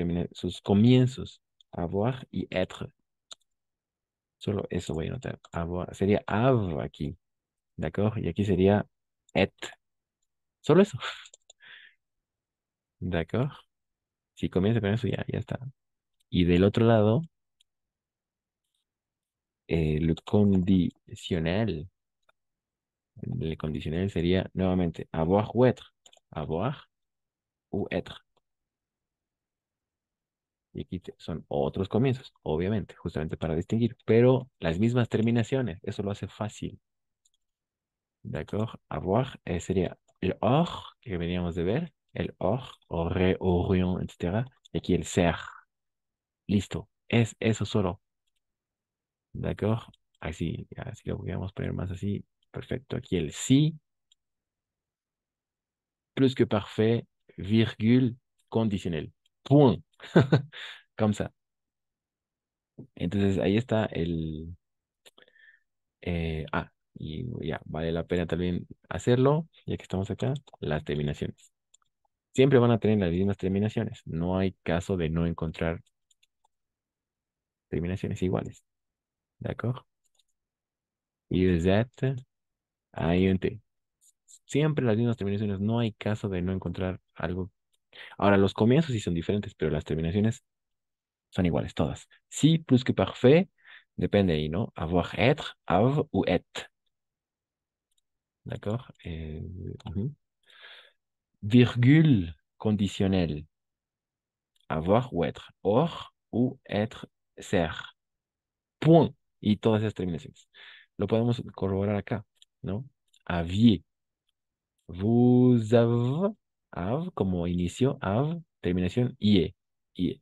Speaker 12: comienzos? Avoir y être. Solo eso voy a anotar. Avoir. Sería have aquí. ¿De acuerdo? Y aquí sería et. Solo eso. ¿De acuerdo? Si comienza con eso, ya está. Y del otro lado, el condicional. El condicional sería nuevamente avoir ou être. Avoir ou être. Y aquí son otros comienzos, obviamente, justamente para distinguir, pero las mismas terminaciones. Eso lo hace fácil. ¿De acuerdo? Avoir sería el or que veníamos de ver, el or, aurait, aurions, etc. Y aquí el ser. Listo. Es eso solo. ¿D'accord? Así lo podríamos poner más así. Perfecto. Aquí el sí, plus que parfait, virgule, conditionnel. Point. Comme ça. Entonces ahí está y ya, vale la pena también hacerlo, ya que estamos acá, las terminaciones. Siempre van a tener las mismas terminaciones. No hay caso de no encontrar terminaciones iguales. ¿De acuerdo? Y Z, hay un T. Siempre las mismas terminaciones. No hay caso de no encontrar algo. Ahora, los comienzos sí son diferentes, pero las terminaciones son iguales, todas. Si plus que parfait, depende ahí, ¿no? Avoir, être, have ou être. ¿De acuerdo? Ujú. Virgule conditionnelle. Avoir ou être. Or ou être, ser. Point. Y todas esas terminaciones. Lo podemos corroborar acá, ¿no? Aviez. Vous have como inicio, have, terminación, ie. Ie.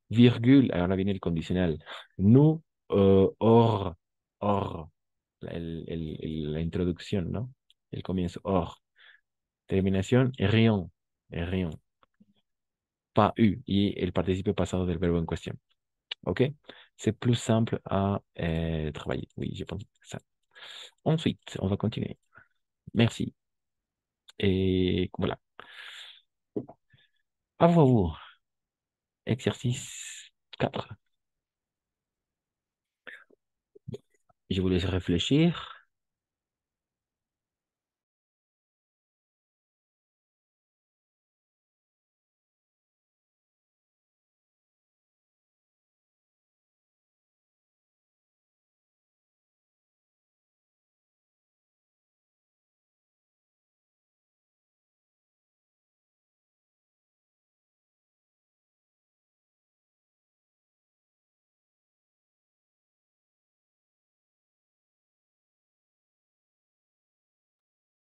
Speaker 12: Virgule, ahora viene el condicional. Nous, or. La introducción, ¿no? El comienzo, or. Terminación, rien. Rien. Pas eu. Y el participio pasado del verbo en cuestión. OK? C'est plus simple à travailler. Oui, je pense que ça. Ensuite, on va continuer. Merci. Et voilà. À vous. Exercice 4. Je vous laisse réfléchir.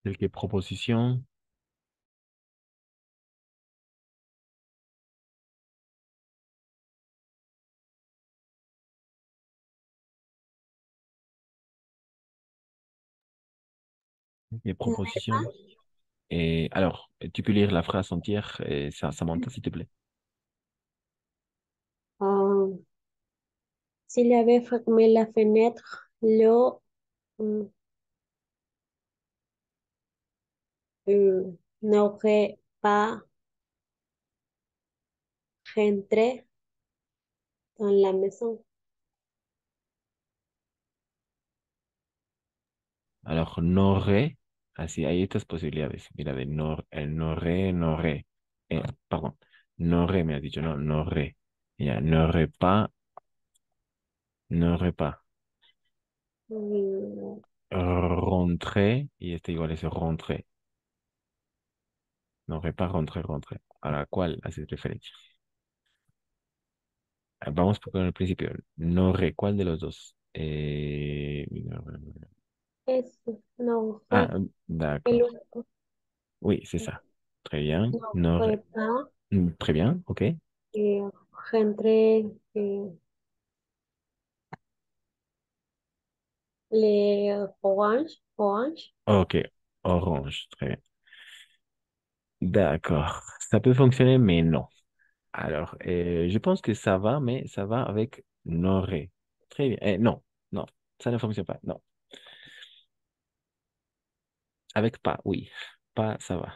Speaker 12: Quelques propositions. Quelques propositions. Et alors, tu peux lire la phrase entière, et Samantha, s'il te plaît.
Speaker 15: Ah, s'il y avait fermé la fenêtre, l'eau hum, n'aurait pas rentré dans la maison.
Speaker 12: Alors, n'aurait, así, hay estas posibilidades. Mira, de n'aurait. Perdón, n'aurait, me has dicho, no, n'aurait. Ya, n'aurait pas.
Speaker 15: Hum,
Speaker 12: Rentré, y este igual es rentré. N'aurait pas rentré. ¿A la cual haces referencia? Vamos con el principio. N'aurait, ¿cuál de los dos?
Speaker 15: Eso,
Speaker 12: Ah,
Speaker 15: n'aurait, el
Speaker 12: d'accord.
Speaker 15: único,
Speaker 12: Oui, c'est ça. Très bien. N'aurait.
Speaker 15: n'aurait pas
Speaker 12: Très bien, ok.
Speaker 15: rentré les oranges.
Speaker 12: Ok, orange, très bien. D'accord. Ça peut fonctionner, mais non. Alors, je pense que ça va, mais ça va avec n'aurait. Très bien. Non, non, ça ne fonctionne pas. Non. Avec pas, oui. Pas, ça va.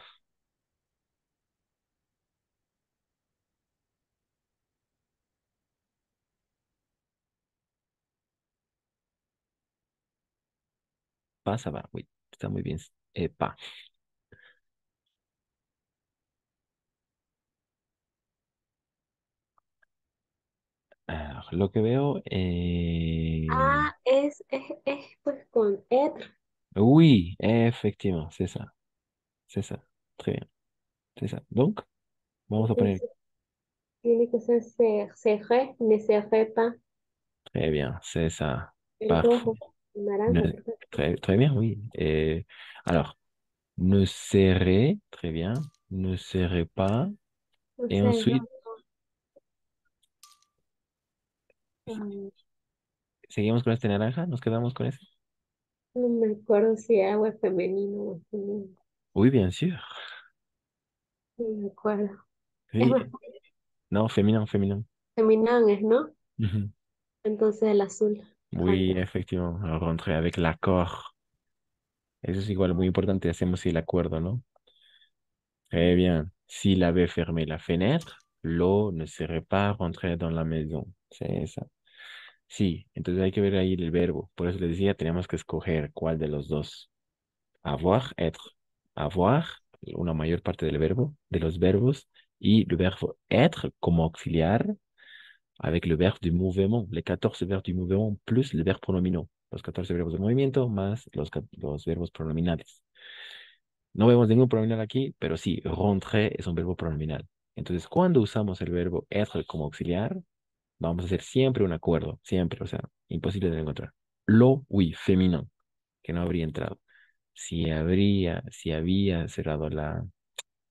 Speaker 12: Pas, ça va, oui. Está muy bien. Pas. Alors, lo que veo,
Speaker 15: Ah, es pues con être.
Speaker 12: oui, effectivement, c'est ça. C'est ça. Très bien. C'est ça. Donc, vamos a poner.
Speaker 15: Entonces, tiene que ser serré, ne serré pas.
Speaker 12: Très bien, c'est ça.
Speaker 15: El
Speaker 12: Parfait.
Speaker 15: rojo, el naranja,
Speaker 12: Ne-
Speaker 15: ¿verdad?
Speaker 12: Très, très bien, oui. Alors, ne serrez, très bien. Ne serrez pas.
Speaker 15: No
Speaker 12: Et
Speaker 15: sé,
Speaker 12: ensuite,
Speaker 15: Mm,
Speaker 12: ¿Seguimos con este naranja? ¿Nos quedamos con ese?
Speaker 15: No me acuerdo si agua es femenino o masculino.
Speaker 12: Oui, bien sûr.
Speaker 15: No me acuerdo. Es más,
Speaker 12: Oui. No, féminin, féminin.
Speaker 15: femenino es, ¿no?
Speaker 12: Ujú.
Speaker 15: Entonces el azul.
Speaker 12: Oui, effectivement. Rentrer avec l'accord. Eso es igual, muy importante. Hacemos el acuerdo, ¿no? Très bien. S'il avait fermé la fenêtre, l'eau ne serait pas rentrée dans la maison. C'est ça. Sí, entonces hay que ver ahí el verbo. Por eso les decía, tenemos que escoger cuál de los dos. Avoir, être. Avoir, una mayor parte del verbo, de los verbos, y le verbo être como auxiliar avec le verbe du mouvement, les 14 verbes du mouvement plus le verbe pronominal. Los 14 verbos de movimiento más los verbos pronominales. No vemos ningún pronominal aquí, pero sí, rentrer es un verbo pronominal. Entonces, cuando usamos el verbo être como auxiliar, vamos a hacer siempre un acuerdo, siempre, o sea, imposible de encontrar. Lo, oui, féminin, que no habría entrado. Si había cerrado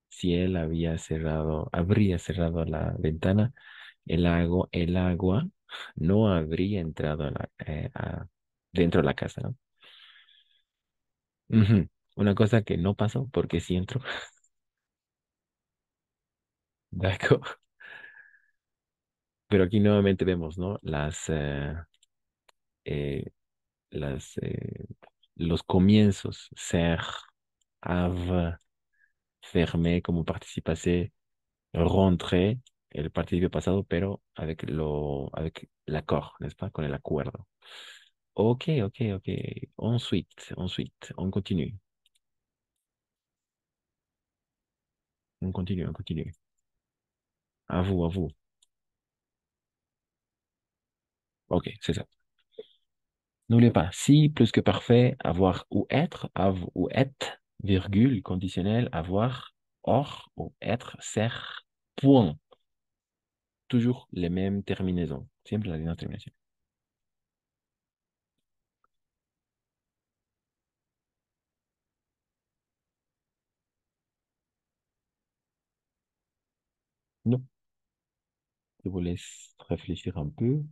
Speaker 12: si él habría cerrado la ventana, el agua no habría entrado dentro de la casa, ¿no? Ujú. Una cosa que no pasó porque sí entró. D'accord. Pero aquí nuevamente vemos, ¿no? Eh, las, los comienzos, ser, have, fermé como participase, rentré, el participio pasado, pero avec l'accord, n'est-ce pas? Con el acuerdo. Ok, ok, ok. Ensuite, on continue. On continue, on continue. À vous, à vous. Ok, c'est ça. N'oubliez pas, si plus que parfait, avoir ou être, have ou être, virgule, conditionnel, avoir, or ou être, ser, point. Toujours les mêmes terminaisons. Siempre la misma terminación. Non, je vous laisse réfléchir un peu.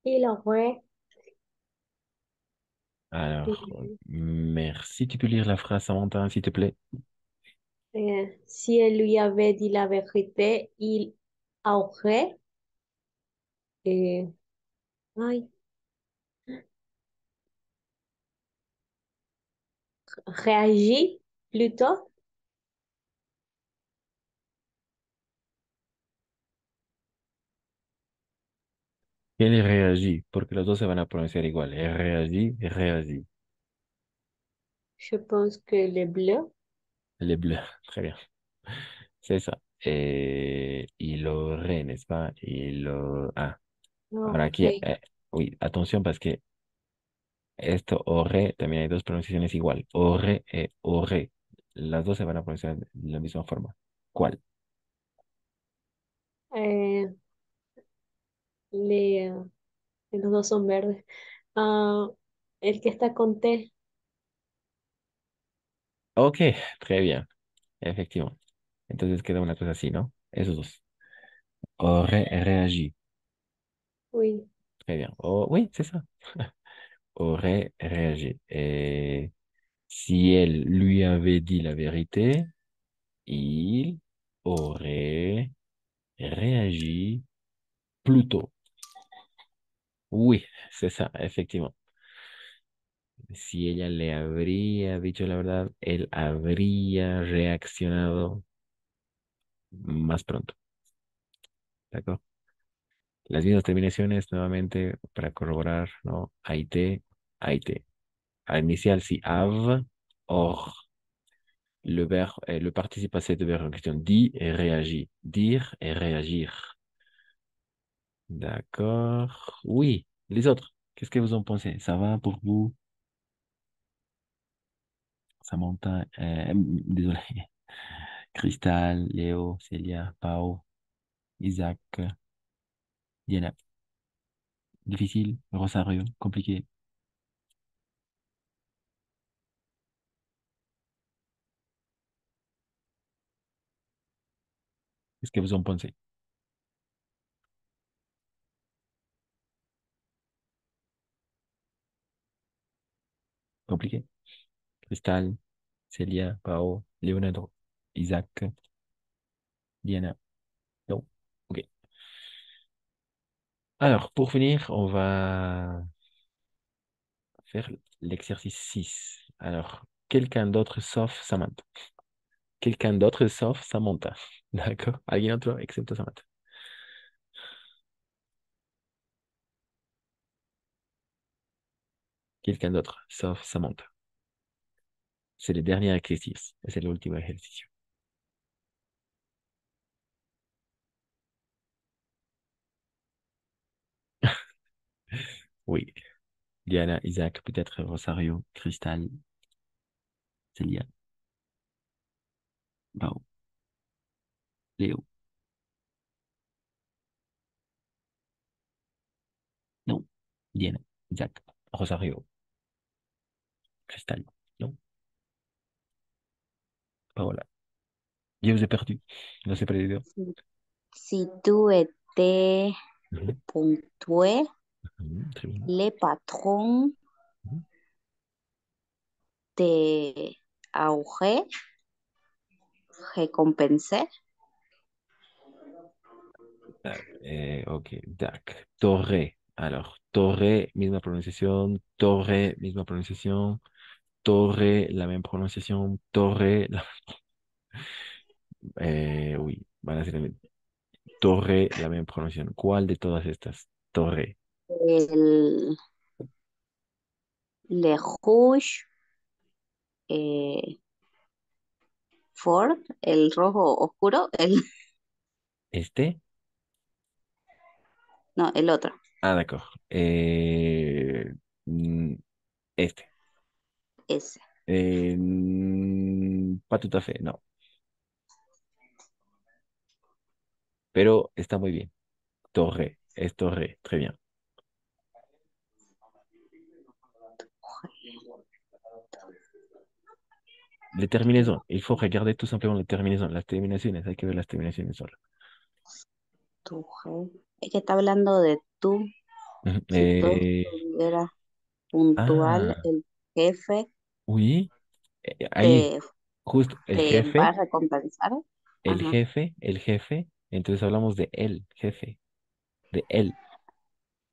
Speaker 15: Il aurait,
Speaker 12: Alors, merci. Tu peux lire la phrase, Samantha, s'il te plaît?
Speaker 15: si elle lui avait dit la vérité, il aurait euh, ay, réagi plutôt.
Speaker 12: ¿Quién réagit? Porque los dos se van a pronunciar igual. Réagit, réagit.
Speaker 15: Je pense que le bleu.
Speaker 12: Les bleus. Très bien. C'est ça. Il aurait, n'est-ce pas? Ah, ahora aquí,
Speaker 15: Aurait.
Speaker 12: oui, attention parce que esto, aurait, también hay dos pronunciaciones igual. Aurait et aurait. Las dos se van a pronunciar de la misma forma. ¿Cuál?
Speaker 15: Eh, les, los dos son verdes. Ah, el que está con T.
Speaker 12: Ok, très bien. Efectivamente. Entonces queda una cosa así, ¿no? Esos dos. Aurait réagi.
Speaker 15: Oui.
Speaker 12: Très bien. Oh, oui, c'est ça. Aurait réagi. Si elle lui avait dit la vérité, il aurait réagi plus tôt. Oui, c'est ça, effectivement. Si ella le habría dicho la verdad, él habría reaccionado más pronto. ¿De Las mismas terminaciones, nuevamente, para corroborar, ¿no? Aité, aité. Al inicial, si have, or. Le participe passé de verbe en question dit et réagit. Dire et réagir. D'accord. Oui, les autres, qu'est-ce que vous en pensez? Ça va pour vous? Samantha, désolé. Cristal, Léo, Célia, Pau, Isaac, Diana. Difficile, Rosario, compliqué. Qu'est-ce que vous en pensez? Compliqué? Cristal, Celia, Pao, Leonardo, Isaac, Diana. Non? Ok. Alors, pour finir, on va faire l'exercice 6. Alors, quelqu'un d'autre sauf Samantha. Quelqu'un d'autre sauf Samantha. D'accord? Alguien otro excepto Samantha. Quelqu'un d'autre sauf Samantha. C'est le dernier exercice. Es el último ejercicio. Oui. Diana, Isaac, peut-être Rosario, Cristal, Celia, Bao, Léo. Non. Diana, Isaac, Rosario, Cristal. Non. Paola. Je vous ai perdu. No sé perdido.
Speaker 16: Si tu étais
Speaker 12: Mhm,
Speaker 16: ponctuel,
Speaker 12: très bien.
Speaker 16: le patron
Speaker 12: Mhm.
Speaker 16: te aurait récompensé.
Speaker 12: Ok, Dak. Torre. Alors, Torre, misma pronunciación. Torre, misma pronunciación. Torre, la misma pronunciación. Torre, uy, van a ser Torre, la misma pronunciación. ¿Cuál de todas estas? Torre.
Speaker 16: El Le Rouge eh, Ford, el rojo oscuro,
Speaker 12: ¿Este?
Speaker 16: no, el otro,
Speaker 12: Ah, d'accord. Mm, este.
Speaker 16: ese.
Speaker 12: Pas tout à fait, no. Pero está muy bien. Torre, es torre, très bien. Les terminaisons, il faut regarder tout simplement les terminaisons. Las terminaciones, hay que ver las terminaciones solo.
Speaker 16: Es que está hablando de tú.
Speaker 12: Ujú.
Speaker 16: Si todo estuviera puntual,
Speaker 12: Ah,
Speaker 16: el jefe
Speaker 12: oui, ahí,
Speaker 16: te,
Speaker 12: justo,
Speaker 16: te va a recompensar. Ajá.
Speaker 12: el jefe, entonces hablamos de el jefe, de él.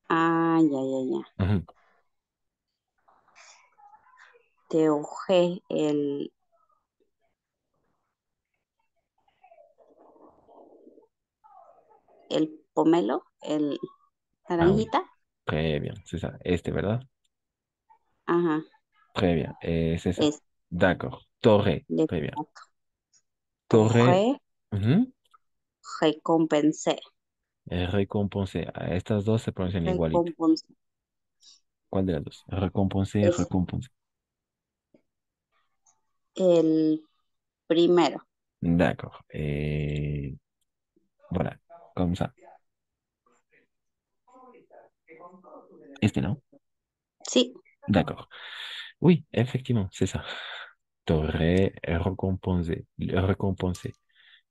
Speaker 16: Ah, ya, ya, ya.
Speaker 12: Ujú.
Speaker 16: Te ojé el pomelo, el
Speaker 12: Ah, oui,
Speaker 16: naranjita.
Speaker 12: très bien, c'est ça. Este, ¿verdad?
Speaker 16: Ajá.
Speaker 12: Très bien, c'est ça.
Speaker 16: Es
Speaker 12: D'accord. Torre,
Speaker 16: le
Speaker 12: très bien. Torre,
Speaker 16: tojé,
Speaker 12: ujú,
Speaker 16: recompensé.
Speaker 12: Récompensé. Ah, estas dos se pronuncian igualito.
Speaker 16: Recompensé.
Speaker 12: ¿Cuál de las dos? Récompensé,
Speaker 16: Es
Speaker 12: récompensé.
Speaker 16: el primero.
Speaker 12: D'accord. Voilà, comme ça. Este, ¿no?
Speaker 16: Sí.
Speaker 12: D'accord. Oui, effectivement, c'est ça. T'aurais récompensé, récompensé.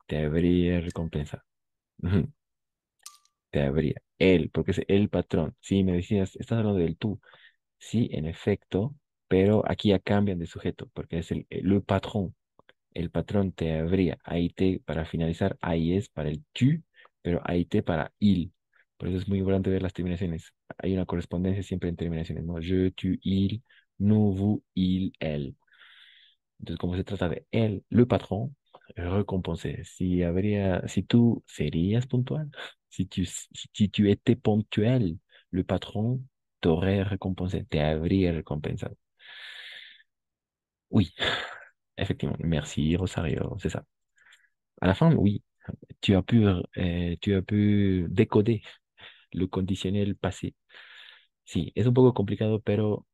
Speaker 12: Te habría recompensado. Ujú, te habría. Él, porque es el patrón. Sí, me decías, estás hablando del tú. Sí, en efecto, pero aquí ya cambian de sujeto, porque es le patrón. El patrón te habría. Ahí te, para finalizar, ahí es para el tu, pero ahí te para il. Por eso es muy importante ver las terminaciones. Hay una correspondencia siempre en terminaciones, ¿no? Je, tu, il, nous, vous, il, elle. Entonces, como se trata de él, le patrón, recompensé. Si tú serías puntual, si tú étais ponctuel, le patrón t'aurait récompensé, te habría recompensado. Oui, effectivement. Merci, Rosario, c'est ça. À la fin, oui, tu as pu décoder le conditionnel passé. Sí, es un poco complicado, pero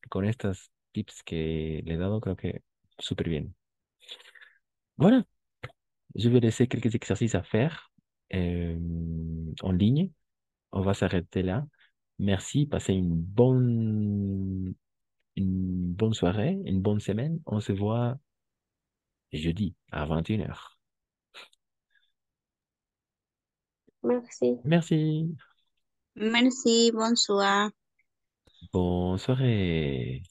Speaker 12: con estas tips que le he dado, creo que súper bien. Voilà, je vais laisser quelques exercices à faire en ligne. On va s'arrêter là. Merci, passez une bonne soirée, une bonne semaine. On se voit jeudi à 21h.
Speaker 15: Merci.
Speaker 12: Merci.
Speaker 16: Merci, bonsoir.
Speaker 12: Bonne soirée.